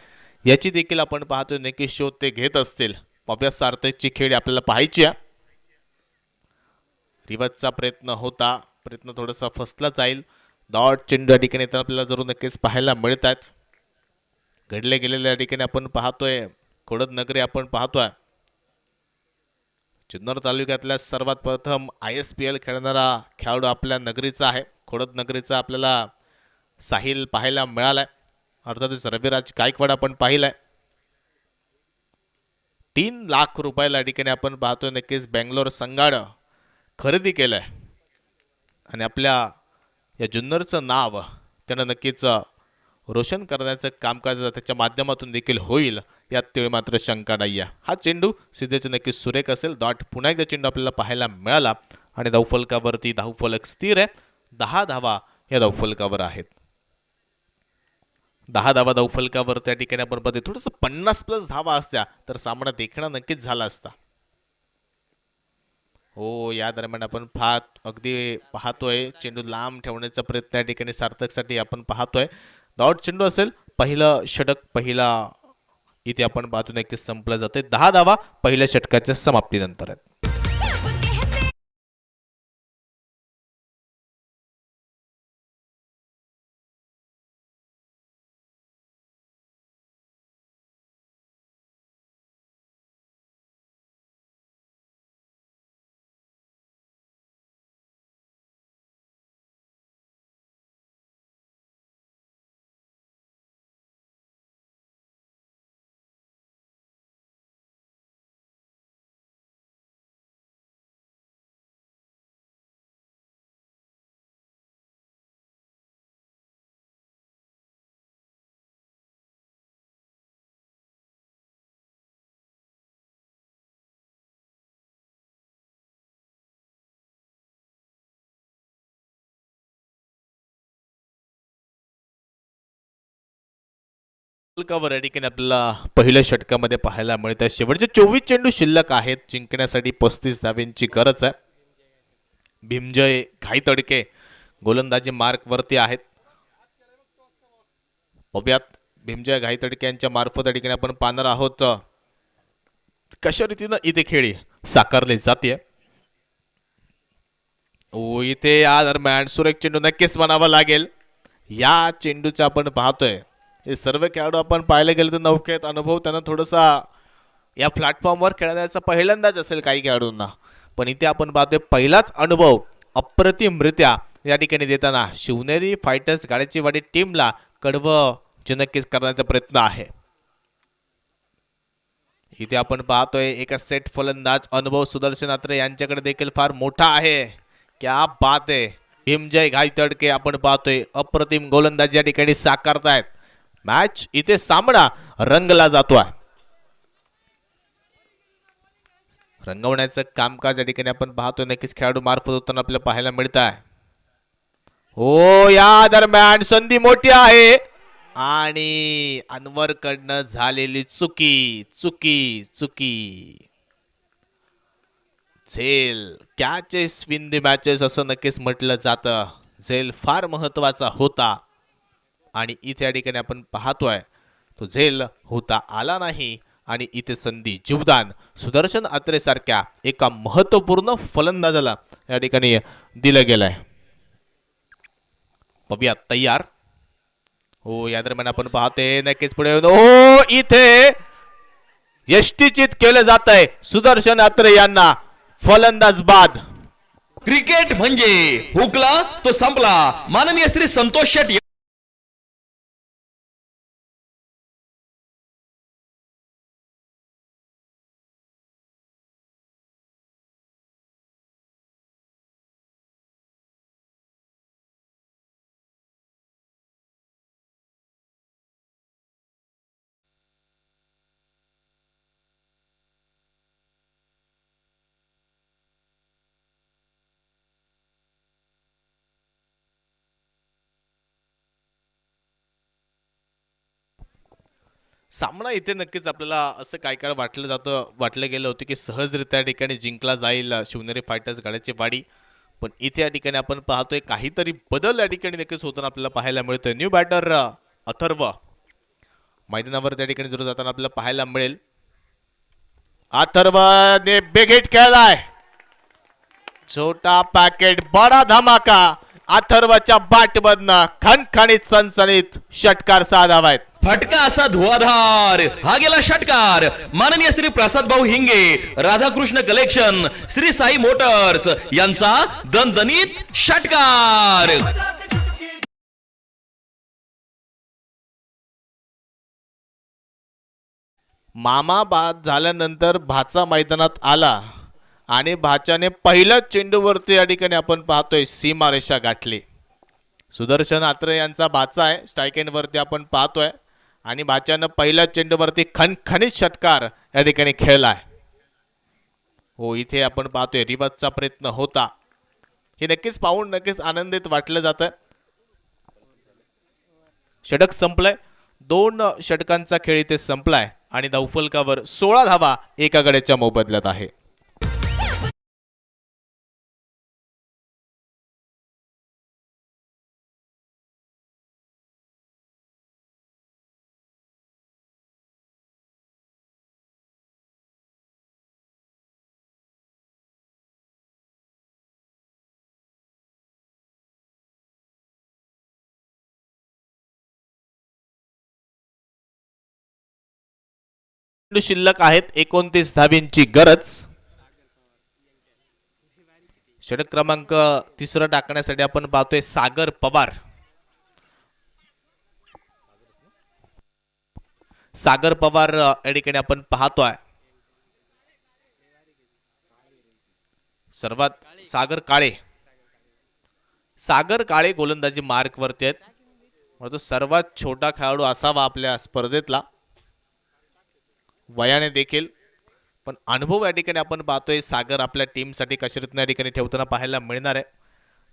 Speaker 2: याची देखील आपण पाहतोय नक्की शोध ते घेत असतील. पाहूया सार्थकची खेळ आपल्याला पाहायची आहे. रिवर्सचा प्रयत्न होता, प्रयत्न थोडासा फसला जाईल. डॉट चेंडू या ठिकाणी तर आपल्याला जरूर नक्कीच पाहायला मिळत आहेत. घडले गेलेल्या या ठिकाणी आपण पाहतोय खोडद नगरी आपण पाहतोय. जुन्नर तालुक्यातल्या सर्वात प्रथम ISPL खेळणारा खेळाडू आपल्या नगरीचा आहे. खोडद नगरीचा आपल्याला साहिल पाहायला मिळालाय. अर्थातच रविराज गायकवाड आपण पाहिलाय. 3 लाख रुपयाला ठिकाणी आपण पाहतोय नक्कीच बेंगलोर संघानं खरेदी केलंय आणि आपल्या या जुन्नरचं नाव त्यानं नक्कीच रोशन करण्याचं कामकाज त्याच्या माध्यमातून देखील होईल यात तीळ मात्र शंका नाही आहे. हा चेंडू सिद्धेचे नक्कीच सुरेख असेल. डॉट पुन्हा एकदा चेंडू आपल्याला पाहायला मिळाला आणि धावफलकावरती धावफलक स्थिर आहे. 10 धावा या धावफलकावर आहेत. 10 धावा धावफलकावर त्या ठिकाणी आपण पाहतोय. थोडंसं 50+ धावा असत्या तर सामना देखणं नक्कीच झाला असता. हो, या दरम्यान आपण अगदी पाहतोय चेंडू लांब ठेवण्याचा प्रयत्न या ठिकाणी सार्थकसाठी आपण पाहतोय. डॉट चेंडू असेल. पहिलं षटक पहिला इथे आपण पाहतो नक्कीच संपलं जाते. 10 धावा पहिल्या षटकाच्या समाप्तीनंतर आहेत. फलकावर या ठिकाणी आपल्याला पहिल्या षटकामध्ये पाहायला मिळतं. शेवटचे 24 चेंडू शिल्लक आहेत. जिंकण्यासाठी 35 धावांची गरज आहे. भीमजय घाईतडके गोलंदाजी मार्क वरती आहेत. बघूयात भीमजय घाईतडके यांच्या मार्फत या ठिकाणी आपण पाहणार आहोत कशा रीतीनं इथे खेळी साकारली जाते. ओ, इथे या दरम्यान सुरेख चेंडू नक्कीच म्हणावा लागेल. या चेंडूचा आपण पाहतोय हे सर्व खेळाडू आपण पाहायला गेले तर नौकेत अनुभव त्यांना थोडासा या प्लॅटफॉर्मवर खेळण्याचा पहिल्यांदाच असेल काही खेळाडूंना. पण इथे आपण पाहतोय पहिलाच अनुभव अप्रतिमरित्या या ठिकाणी देताना शिवनेरी फायटर्स गाड्याची वाडी टीमला कडवं जे नक्कीच करण्याचा प्रयत्न आहे. इथे आपण पाहतोय एका सेट फलंदाज अनुभव सुदर्शन अत्रे यांच्याकडे देखील फार मोठा आहे. क्या बात आहे. भीमजय घाईतडके आपण पाहतोय अप्रतिम गोलंदाजी या ठिकाणी साकारतायत. मॅच इथे सामना रंगला जातोय. रंगवण्याचं कामकाज या ठिकाणी आपण पाहतोय नक्कीच खेळाडू मार्फत होताना आपल्याला पाहायला मिळत आहे. हो, या दरम्यान संधी मोठी आहे आणि अनवर कडनं झालेली चुकी. झेल कॅचेस विन द मॅचेस असं नक्कीच म्हटलं जातं. झेल फार महत्वाचा होता आणि इथे या ठिकाणी आपण पाहतोय तो झेल होता आला नाही आणि इथे संधी जीवदान सुदर्शन अत्रे सारख्या एका महत्वपूर्ण फलंदाजाला या ठिकाणी दिलं गेलंय. बघूया तयार. हो, या दरम्यान आपण पाहते नक्कीच पुढे. हो, इथे यष्टीचित केलं जात आहे सुदर्शन अत्रे यांना. फलंदाज बाद.
Speaker 1: क्रिकेट म्हणजे हुकला तो संपला. माननीय श्री संतोष शेट
Speaker 2: सामना इथे नक्कीच आपल्याला असं काय काय वाटलं गेलं होतं की सहजरित्या या ठिकाणी जिंकला जाईल शिवनेरी फायटर्स गाड्याची वाडी. पण इथे या ठिकाणी आपण पाहतोय काहीतरी बदल या ठिकाणी नक्कीच होताना आपल्याला पाहायला मिळतोय. न्यू बॅटर अथर्व मैदानावर त्या ठिकाणी जरूर जाताना आपल्याला पाहायला मिळेल. अथर्वने बिग हिट खेळलाय. छोटा पॅकेट बडा धमाका. अथर्वच्या बॅटमधनं खणखणीत सनसनीत षटकार साधावायत.
Speaker 1: फटका असा धुवाधार, हा गेला षटकार. माननीय श्री प्रसाद भाऊ हिंगे, राधाकृष्ण कलेक्शन, श्री साई मोटर्स यांचा दणदणीत षटकार.
Speaker 2: मामा बाद झाल्यानंतर भाचा मैदानात आला आणि भाच्याने पहिल्याच चेंडूवरती या ठिकाणी आपण पाहतोय सीमारेषा गाठली. सुदर्शन आत्रे यांचा भाचा आहे, स्ट्राईक एंडवरती आपण पाहतोय आणि भाच्यानं पहिल्याच चेंडूवरती खणखणीत षटकार या ठिकाणी खेळलाय. हो, इथे आपण पाहतोय रिवर्सचा प्रयत्न होता. हे नक्कीच पाहून नक्कीच आनंदित वाटलं जातं. षटक संपलंय, 2 षटकांचा खेळ इथे संपलाय आणि धावफलकावर 16 धावा एका गड्याच्या मोबदल्यात आहे. शिल्लक आहेत, 29 धाबींची गरज. षटक क्रमांक 3 टाकण्यासाठी आपण पाहतोय सागर पवार. सागर पवार या ठिकाणी आपण पाहतोय. सर्वात सागर काळे गोलंदाजी मार्क वरती आहेत. तो सर्वात छोटा खेळाडू असावा आपल्या स्पर्धेतला, वयाने देखील, पण अनुभव या ठिकाणी आपण पाहतोय सागर आपल्या टीमसाठी कशा रीतीने या ठिकाणी ठेवताना पाहायला मिळणार आहे.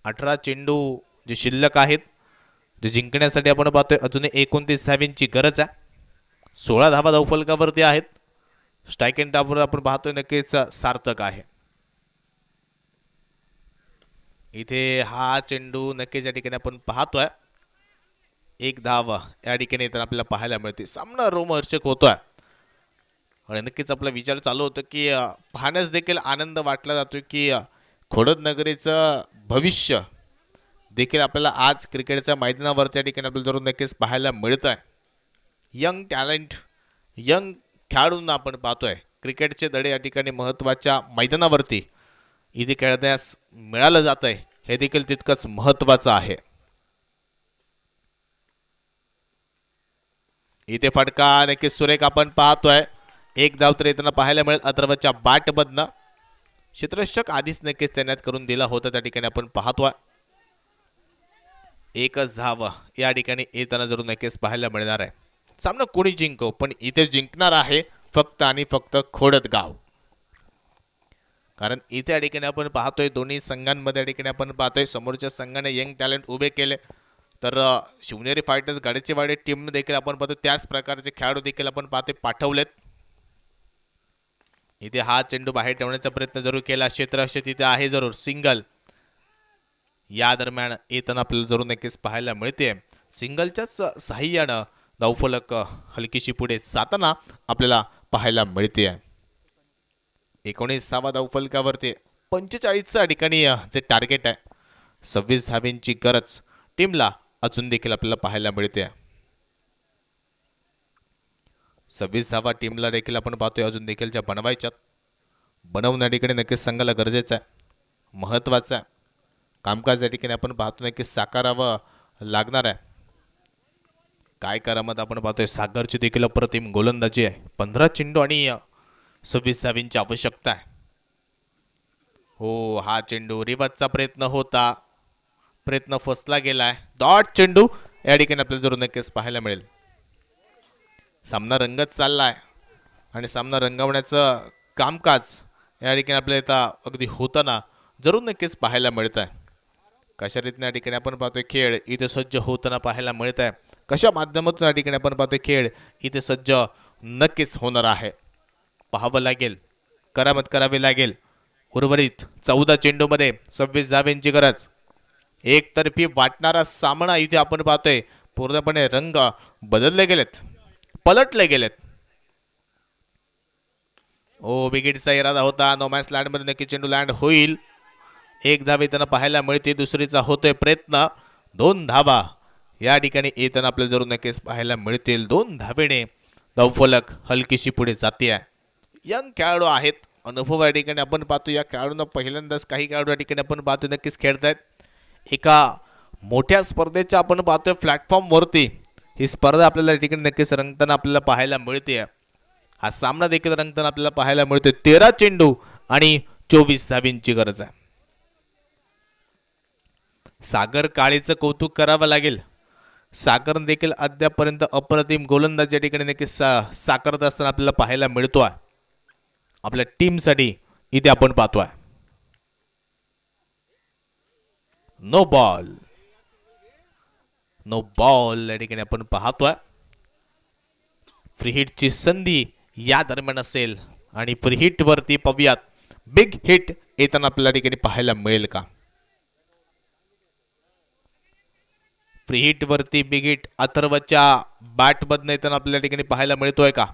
Speaker 2: 18 चेंडू जे शिल्लक आहेत जे जिंकण्यासाठी आपण पाहतोय अजून 29 धावांची गरज आहे. 16 धावा धावफलकावरती आहेत. स्ट्राईक एंड टावर आपण पाहतोय नक्कीच सार्थक आहे. इथे हा चेंडू नक्कीच या ठिकाणी आपण पाहतोय 1 धाव या ठिकाणी आपल्याला पाहायला मिळते. सामना रोमहर्षक होतोय आणि नक्कीच आपला विचार चालू होतं की पाहण्यास देखील आनंद वाटला जातो की खोडद नगरीचं भविष्य देखील आपल्याला आज क्रिकेटच्या मैदानावरती या ठिकाणी आपल्याला जरूर नक्कीच पाहायला मिळत आहे. यंग टॅलेंट, यंग खेळाडूंना आपण पाहतोय. क्रिकेटचे धडे या ठिकाणी महत्त्वाच्या मैदानावरती इथे खेळण्यास मिळालं जात आहे, हे देखील तितकंच महत्त्वाचं आहे. इथे फटका नक्कीच सुरेख आपण पाहतोय. 1 धाव तर येताना पाहायला मिळेल अथर्वच्या बॅटमधनं. क्षेत्ररक्षक आधीच नक्कीच तैनात करून दिला होता, त्या ठिकाणी आपण पाहतोय. 1च धाव या ठिकाणी येताना जरूर नक्कीच पाहायला मिळणार आहे. सामना कोणी जिंको, पण इथे जिंकणार आहे फक्त आणि फक्त खोडदगाव. कारण इथे या ठिकाणी आपण पाहतोय दोन्ही संघांमध्ये या ठिकाणी आपण पाहतोय समोरच्या संघाने यंग टॅलेंट उभे केले, तर शिवनेरी फायटर्स गाडेचीवाडी टीम देखील आपण पाहतो त्याच प्रकारचे खेळाडू देखील आपण पाहतोय पाठवलेत. इथे हा चेंडू बाहेर ठेवण्याचा प्रयत्न जरूर केला. क्षेत्ररक्षक तिथे आहे जरूर, सिंगल या दरम्यान येताना आपल्याला जरूर नक्कीच पाहायला मिळते. सिंगलच्याच साह्यानं धावफलक हलकीशी पुढे जाताना आपल्याला पाहायला मिळते. 19 धावफलकावरती 45च्या ठिकाणी जे टार्गेट आहे, 26 धावांची गरज टीमला अजून देखील आपल्याला पाहायला मिळते. 26 धावा टीमला देखील आपण पाहतोय अजून देखील ज्या बनवायच्यात. बनवण्या ठिकाणी नक्कीच संघाला गरजेचं आहे, महत्त्वाचं आहे. कामकाज या ठिकाणी आपण पाहतो नक्कीच साकारावं लागणार आहे. काय करामत आपण पाहतोय सागरची देखील अप्रतिम गोलंदाजी आहे. 15 चेंडू आणि 26 धावांची आवश्यकता आहे. हो, हा चेंडू रिवर्सचा प्रयत्न होता, प्रयत्न फसला गेलाय. डॉट चेंडू या ठिकाणी आपल्याला जरूर नक्कीच पाहायला मिळेल. सामना रंगत चाललाय आणि सामना रंगवण्याचं कामकाज या ठिकाणी आपल्याला इथं अगदी होताना जरूर नक्कीच पाहायला मिळत आहे. कशा रीतीने या ठिकाणी आपण पाहतोय खेळ इथे सज्ज होताना पाहायला मिळत आहे, कशा माध्यमातून या ठिकाणी आपण पाहतोय खेळ इथे सज्ज नक्कीच होणार आहे. पाहावं लागेल, करामत करावी लागेल. उर्वरित 14 चेंडूमध्ये 26 धावांची गरज. एकतर्फी वाटणारा सामना इथे आपण पाहतोय पूर्णपणे रंग बदलले गेलेत, पलटले गेलेत. ओ, विकेटचा इरादा होता. नोमॅन्स लँडमध्ये नक्की चेंडू लँड होईल. 1 धाव येताना पाहायला मिळते. दुसरीचा होतोय प्रयत्न. 2 धावा या ठिकाणी येताना आपल्याला जरूर नक्कीच पाहायला मिळतील. 2 धावेने धावफलक हलकीशी पुढे जाते. यंग खेळाडू आहेत, अनुभव या ठिकाणी आपण पाहतो. या खेळाडूंना पहिल्यांदाच काही खेळाडू या ठिकाणी आपण पाहतो नक्कीच खेळतायत. एका मोठ्या स्पर्धेच्या आपण पाहतोय प्लॅटफॉर्मवरती ही स्पर्धा आपल्याला या ठिकाणी नक्कीच रंगताना आपल्याला पाहायला मिळते. हा सामना देखील रंगताना आपल्याला पाहायला मिळतोय. 13 चेंडू आणि 24 धावींची गरज आहे. सागर काळेचं कौतुक करावं लागेल. सागर देखील अद्यापर्यंत अप्रतिम गोलंदाज या ठिकाणी नक्कीच साकारत असताना आपल्याला पाहायला मिळतोय. आपल्या टीमसाठी इथे आपण पाहतोय. नो बॉल या ठिकाणी आपण पाहतोय. फ्री हिटची संधी या दरम्यान असेल आणि फ्री हिट वरती पाहूयात बिग हिट येताना आपल्याला ठिकाणी पाहायला मिळेल का. फ्री हिट वरती बिग हिट अथर्वच्या बॅट मधनं येताना आपल्याला ठिकाणी पाहायला मिळतोय का.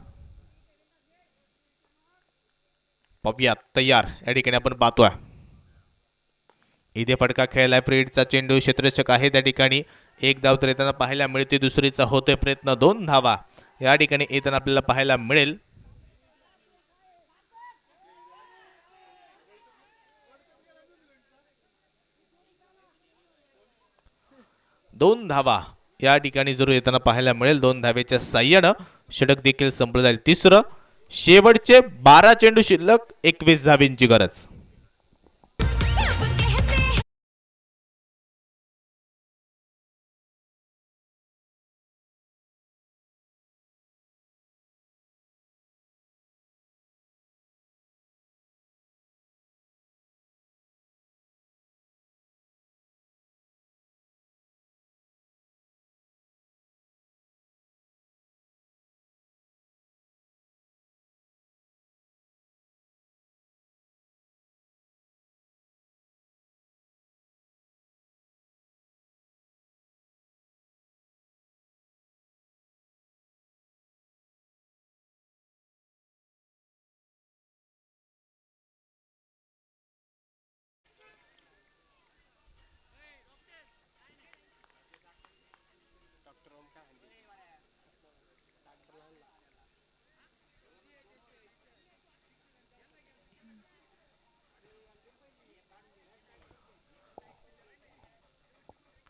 Speaker 2: पाहूयात. तयार या ठिकाणी आपण पाहतोय. इथे फटका खेळलाय. फ्री हिटचा चेंडू क्षेत्ररक्षक आहे त्या ठिकाणी. एक धाव तर येताना पाहायला मिळते. दुसरीचा होतोय प्रयत्न. 2 धावा या ठिकाणी येताना आपल्याला पाहायला मिळेल. 2 धावा या ठिकाणी जरूर येताना पाहायला मिळेल. 2 धावेच्या साह्यानं षटक देखील संपलं जाईल. तिसरं शेवटचे 12 चेंडू शिल्लक, 21 धावींची गरज.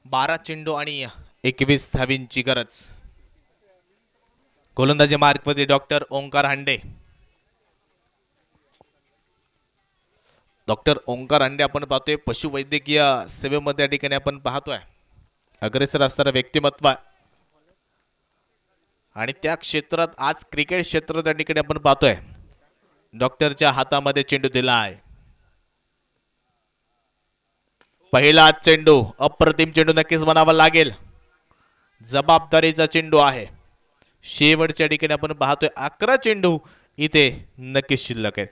Speaker 2: बारा चेंडू आणि 21 धावींची गरज. गोलंदाजी मार्कवरती डॉक्टर ओंकार हांडे. डॉक्टर ओंकार हांडे आपण पाहतोय पशुवैद्यकीय सेवेमध्ये या ठिकाणी आपण पाहतोय. अग्रेसर असणारं व्यक्तिमत्व आहे आणि त्या क्षेत्रात आज क्रिकेट क्षेत्र त्या ठिकाणी आपण पाहतोय. डॉक्टरच्या हातामध्ये चेंडू दिला आहे. पहिला चेंडू अप्रतिम चेंडू नक्कीच म्हणावा लागेल. जबाबदारीचा चेंडू आहे. शेवटच्या ठिकाणी आपण पाहतोय 11 चेंडू इथे नक्कीच शिल्लक आहेत.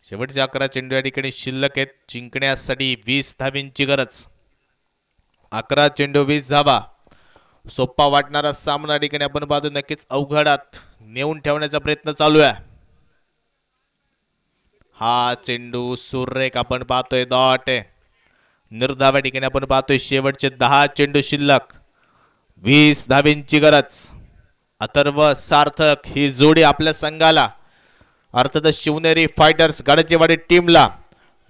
Speaker 2: शेवटचे 11 चेंडू या ठिकाणी शिल्लक आहेत. जिंकण्यासाठी 20 धावींची गरज. 11 चेंडू 20 धावा. सोपा वाटणारा सामना या ठिकाणी आपण पाहतो नक्कीच अवघडात नेऊन ठेवण्याचा प्रयत्न चालू आहे. हा चेंडू सूर्यरेख आपण पाहतोय डॉट आहे. निर्धाव या ठिकाणी आपण पाहतोय. शेवटचे 10 चेंडू शिल्लक, 20 धावींची गरज. अथर्व सार्थक ही जोडी आपल्या संघाला अर्थातच शिवनेरी फायटर्स गडचेवाडी टीमला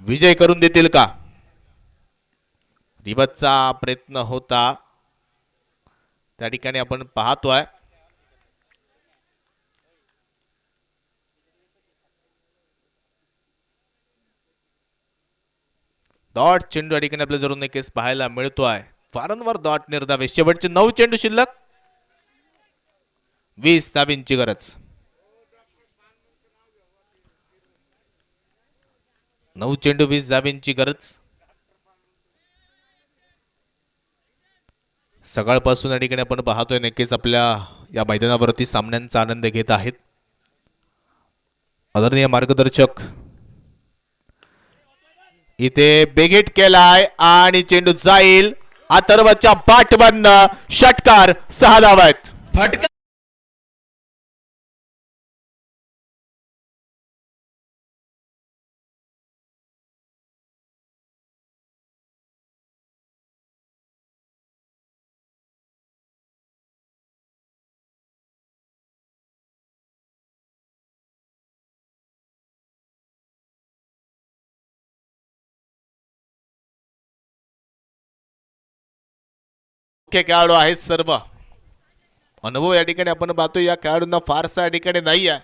Speaker 2: विजय करून देतील का. रिबतचा प्रयत्न होता त्या ठिकाणी आपण पाहतोय. डॉट चेंडू या ठिकाणी आपल्या जरूर नक्कीच पाहायला मिळतोय. वारंवार डॉट निर्धावे. शेवटचे 9 चेंडू शिल्लक, 20 धावींची गरज. 9 चेंडू 20 धावींची गरज. सकाळपासून या ठिकाणी आपण पाहतोय नक्कीच आपल्या या मैदानावरती सामन्यांचा आनंद घेत आहेत आदरणीय मार्गदर्शक. इथे बेगिट केलाय आणि चेंडू जाईल. अथर्वच्या बॅटमधनं षटकार. 6 धावा आहेत.
Speaker 1: फटका
Speaker 2: मुख्य खेळाडू आहेत सर्व. अनुभव या ठिकाणी आपण पाहतो या खेळाडूंना फारसा या ठिकाणी नाही आहे,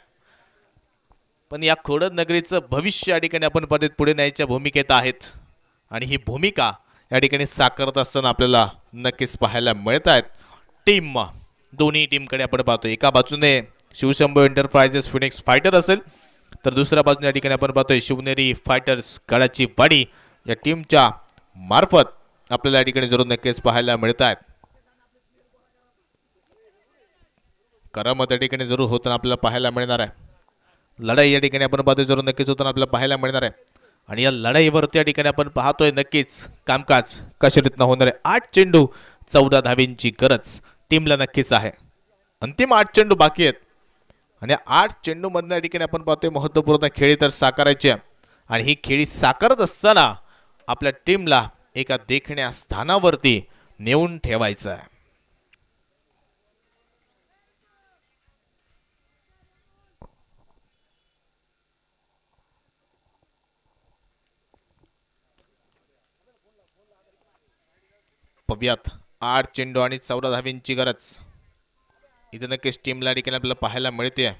Speaker 2: पण या खोडद नगरीचं भविष्य या ठिकाणी आपण परत पुढे न्यायच्या भूमिकेत आहेत. आणि ही भूमिका या ठिकाणी साकारत असताना आपल्याला नक्कीच पाहायला मिळत आहेत. टीम दोन्ही टीमकडे आपण पाहतो. एका बाजूने शिवशंभू एंटरप्राइजेस फिनिक्स फायटर असेल, तर दुसऱ्या बाजूने या ठिकाणी आपण पाहतोय शिवनेरी फायटर्स गडाची वाडी. या टीमच्या मार्फत आपल्याला या ठिकाणी जरूर नक्कीच पाहायला मिळत आहेत. करामत या ठिकाणी जरूर होताना आपल्याला पाहायला मिळणार आहे. लढाई या ठिकाणी आपण पाहतोय जरूर नक्कीच होताना आपल्याला पाहायला मिळणार आहे. आणि या लढाईवरती या ठिकाणी आपण पाहतोय नक्कीच कामकाज कशा रीतीनं होणार आहे. 8 चेंडू 14 धावींची गरज टीमला नक्कीच आहे. अंतिम 8 चेंडू बाकी आहेत आणि 8 चेंडूमधनं या ठिकाणी आपण पाहतोय महत्त्वपूर्ण खेळी तर साकारायची आहे. आणि ही खेळी साकारत असताना आपल्या टीमला एका देखण्या स्थानावरती नेऊन ठेवायचं आहे. पब्यात 8 चेंडू आणि 14 धावींची गरज इथे नक्कीच टीमला या ठिकाणी आपल्याला पाहायला मिळते.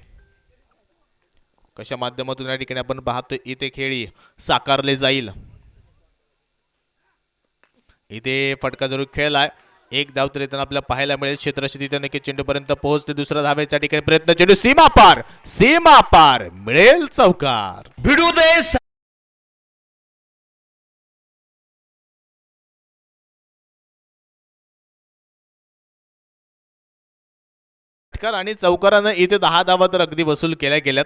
Speaker 2: कशा माध्यमातून या ठिकाणी आपण पाहतोय इथे खेळी साकारले जाईल. इथे फटका जरूर खेळलाय. एक धाव तर येताना आपल्याला पाहायला मिळेल. क्षेत्ररक्षक इथे नक्की चेंडूपर्यंत पोहोचते. दुसरा धावेच्या ठिकाणी प्रयत्न. चेंडू सीमा पार मिळेल चौकार.
Speaker 1: भिडू दे
Speaker 2: आणि चौकारानं इथे 10 धावा तर अगदी वसूल केल्या गेल्यात.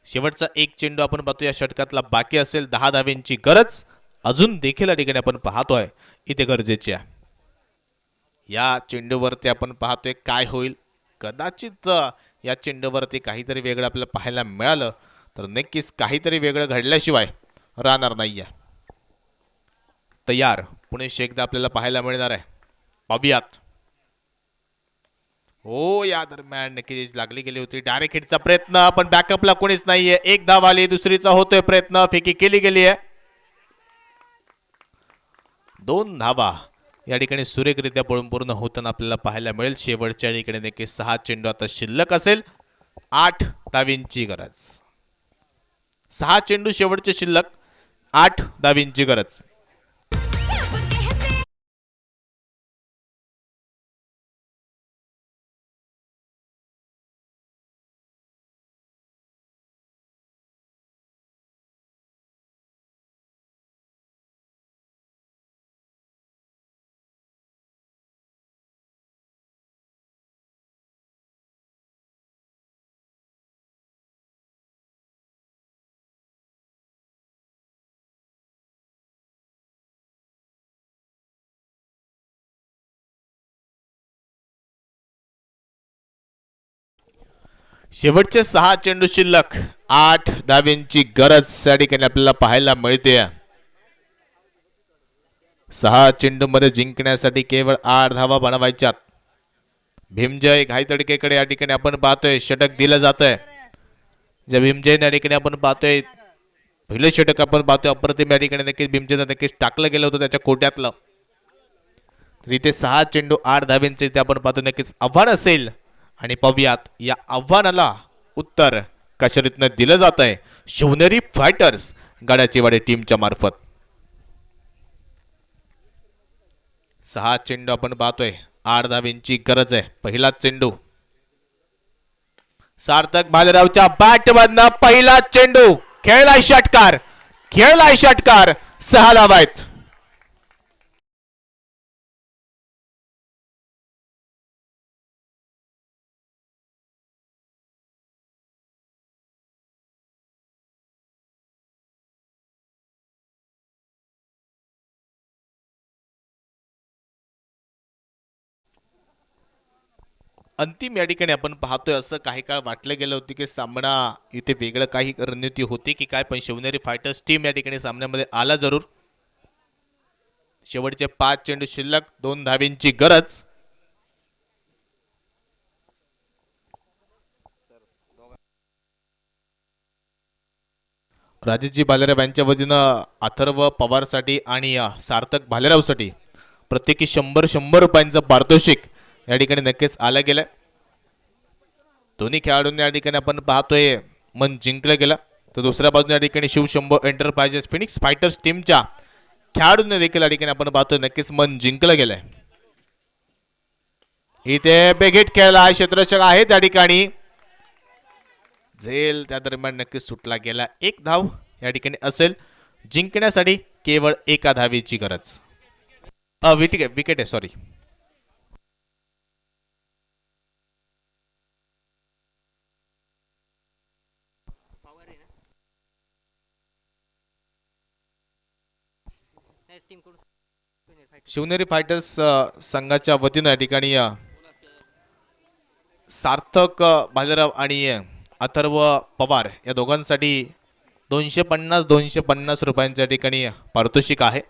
Speaker 2: शेवटचा एक चेंडू आपण पाहतो या षटकातला बाकी असेल. 10 धाव्यांची गरज अजून देखील या ठिकाणी आपण पाहतोय इथे गरजेची आहे. या चेंडूवरती आपण पाहतोय काय होईल. कदाचित या चेंडूवरती काहीतरी वेगळं आपल्याला पाहायला मिळालं तर नक्कीच काहीतरी वेगळं घडल्याशिवाय राहणार नाहीये. तयार पुणे एकदा आपल्याला पाहायला मिळणार आहे. पाहूयात. हो या दरम्यान नक्कीच लागली गेली होती. डायरेक्ट हिटचा प्रयत्न पण बॅकअपला कोणीच नाहीये. एक धाव आली. दुसरीचा होतोय प्रयत्न. फेकी केली गेली आहे. 2 धावा या ठिकाणी सुरेखरित्या पळून पूर्ण होताना आपल्याला पाहायला मिळेल. शेवटच्या ठिकाणी नक्की 6 चेंडू आता शिल्लक असेल. 8 धावींची गरज. 6 चेंडू शेवटचे शिल्लक. 8 धावींची गरज. शेवटचे 6 चेंडू शिल्लक. 8 धाव्यांची गरज या ठिकाणी आपल्याला पाहायला मिळते. 6 चेंडू मध्ये जिंकण्यासाठी केवळ 8 धावा बनवायच्यात. भीमजय घाईतडकेकडे या ठिकाणी आपण पाहतोय षटक दिलं जात आहे. ज्या भीमजय या ठिकाणी आपण पाहतोय पहिलं षटक आपण पाहतोय अप्रतिम या ठिकाणी नक्कीच भीमजय नक्कीच टाकलं गेलं होतं त्याच्या कोट्यातलं. तर इथे 6 चेंडू 8 धाव्यांचे ते आपण पाहतो नक्कीच आव्हान असेल. आणि पाहूयात या आव्हानाला उत्तर कशा रीतीनं दिलं जात आहे शिवनेरी फायटर्स गडाची वाडी टीमच्या मार्फत. 6 चेंडू आपण पाहतोय. 8 धावींची गरज आहे. पहिला चेंडू सार्थक भालेरावच्या बॅट मधनं पहिला चेंडू खेळलाय षटकार. 6 धावा आहेत. अंतिम या ठिकाणी आपण पाहतोय असं काही काळ वाटलं गेलं होतं की सामना इथे वेगळं काही रणनीती होती की काय, पण शिवनेरी फायटर्स टीम या ठिकाणी सामन्यामध्ये आला जरूर. शेवटचे 5 चेंडू शिल्लक. 2 धावींची गरज. राजेशजी भालेराव यांच्या वतीनं अथर्व पवारसाठी आणि सार्थक भालेरावसाठी प्रत्येकी 100 रुपयांचं पारितोषिक या ठिकाणी नक्कीच आलं गेलं. दोन्ही खेळाडूंनी या ठिकाणी आपण पाहतोय मन जिंकलं गेलं. तर दुसऱ्या बाजूने या ठिकाणी शिवशंभो एंटरप्राइजेस फिनिक्स फायटर्स टीमच्या खेळाडूंनी देखील या ठिकाणी आपण पाहतोय नक्कीच मन जिंकलं गेलंय. इथे बेगेट खेळला क्षेत्ररक्षक आहे त्या ठिकाणी झेल त्या दरम्यान नक्कीच सुटला गेला. 1 धाव या ठिकाणी असेल. जिंकण्यासाठी केवळ एका धावेची गरज. विकेट आहे सॉरी. शिवनेरी फायटर्स संघाच्या वतीनं या ठिकाणी सार्थक भालेराव आणि अथर्व पवार या दोघांसाठी 250 रुपयांच्या ठिकाणी पारितोषिक आहे.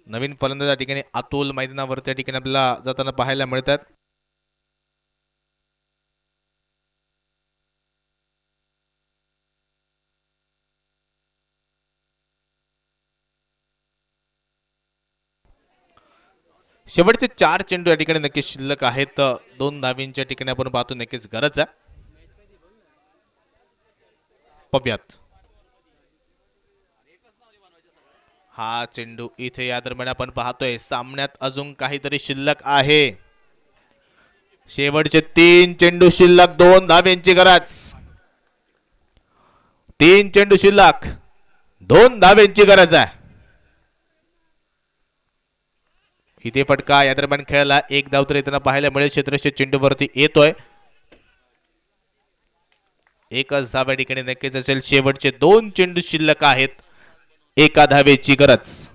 Speaker 2: नवीन फलंदाज या ठिकाणी अतुल मैदानावरती या ठिकाणी आपल्याला जाताना पाहायला मिळतात. शेवटचे 4 चेंडू या ठिकाणी नक्कीच शिल्लक आहेत. 2 धावींच्या ठिकाणी आपण पाहतो नक्कीच गरज आहे. पब्यात हा चेंडू इथे या दरम्यान आपण पाहतोय सामन्यात अजून काहीतरी शिल्लक आहे. शेवटचे 3 चेंडू शिल्लक 2 धाव्यांची गरज. 3 चेंडू शिल्लक 2 धाव्यांची गरज आहे. इथे फटका या दरम्यान खेळला. 1 धाव तर येताना पाहायला मिळेल. क्षेत्ररक्षक चेंडूवरती येतोय. एकच धाव या ठिकाणी नक्कीच असेल. शेवटचे 2 चेंडू शिल्लक आहेत. एका धावेची गरज.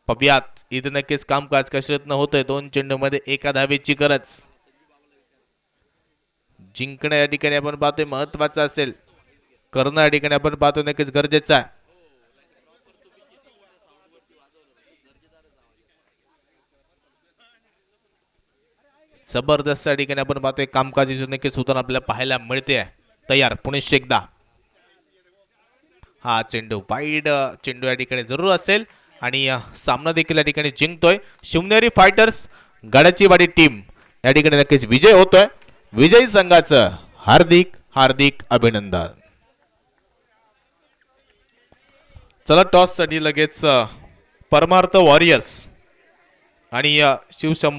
Speaker 2: पब्यात इथे नक्कीच कामकाज कसरत न होतंय. 2 चेंडू मध्ये एका धावेची गरज. जिंकणं या ठिकाणी आपण पाहतोय महत्वाचं असेल. करणं या ठिकाणी आपण पाहतोय नक्कीच गरजेचं आहे. जबरदस्त या ठिकाणी आपण पाहतोय कामकाज नक्कीच होताना आपल्याला पाहायला मिळते. तयार पुणे एकदा. हा चेंडू वाईड चेंडू या ठिकाणी जरूर असेल आणि सामना देखील या ठिकाणी जिंकतोय शिवनेरी फायटर्स. गडाची वाडी टीम या ठिकाणी नक्कीच विजय होतोय. विजयी संघाचं हार्दिक हार्दिक अभिनंदन. चला टॉस साठी लगेच परमार्थ वॉरियर्स आणि शिवशंभो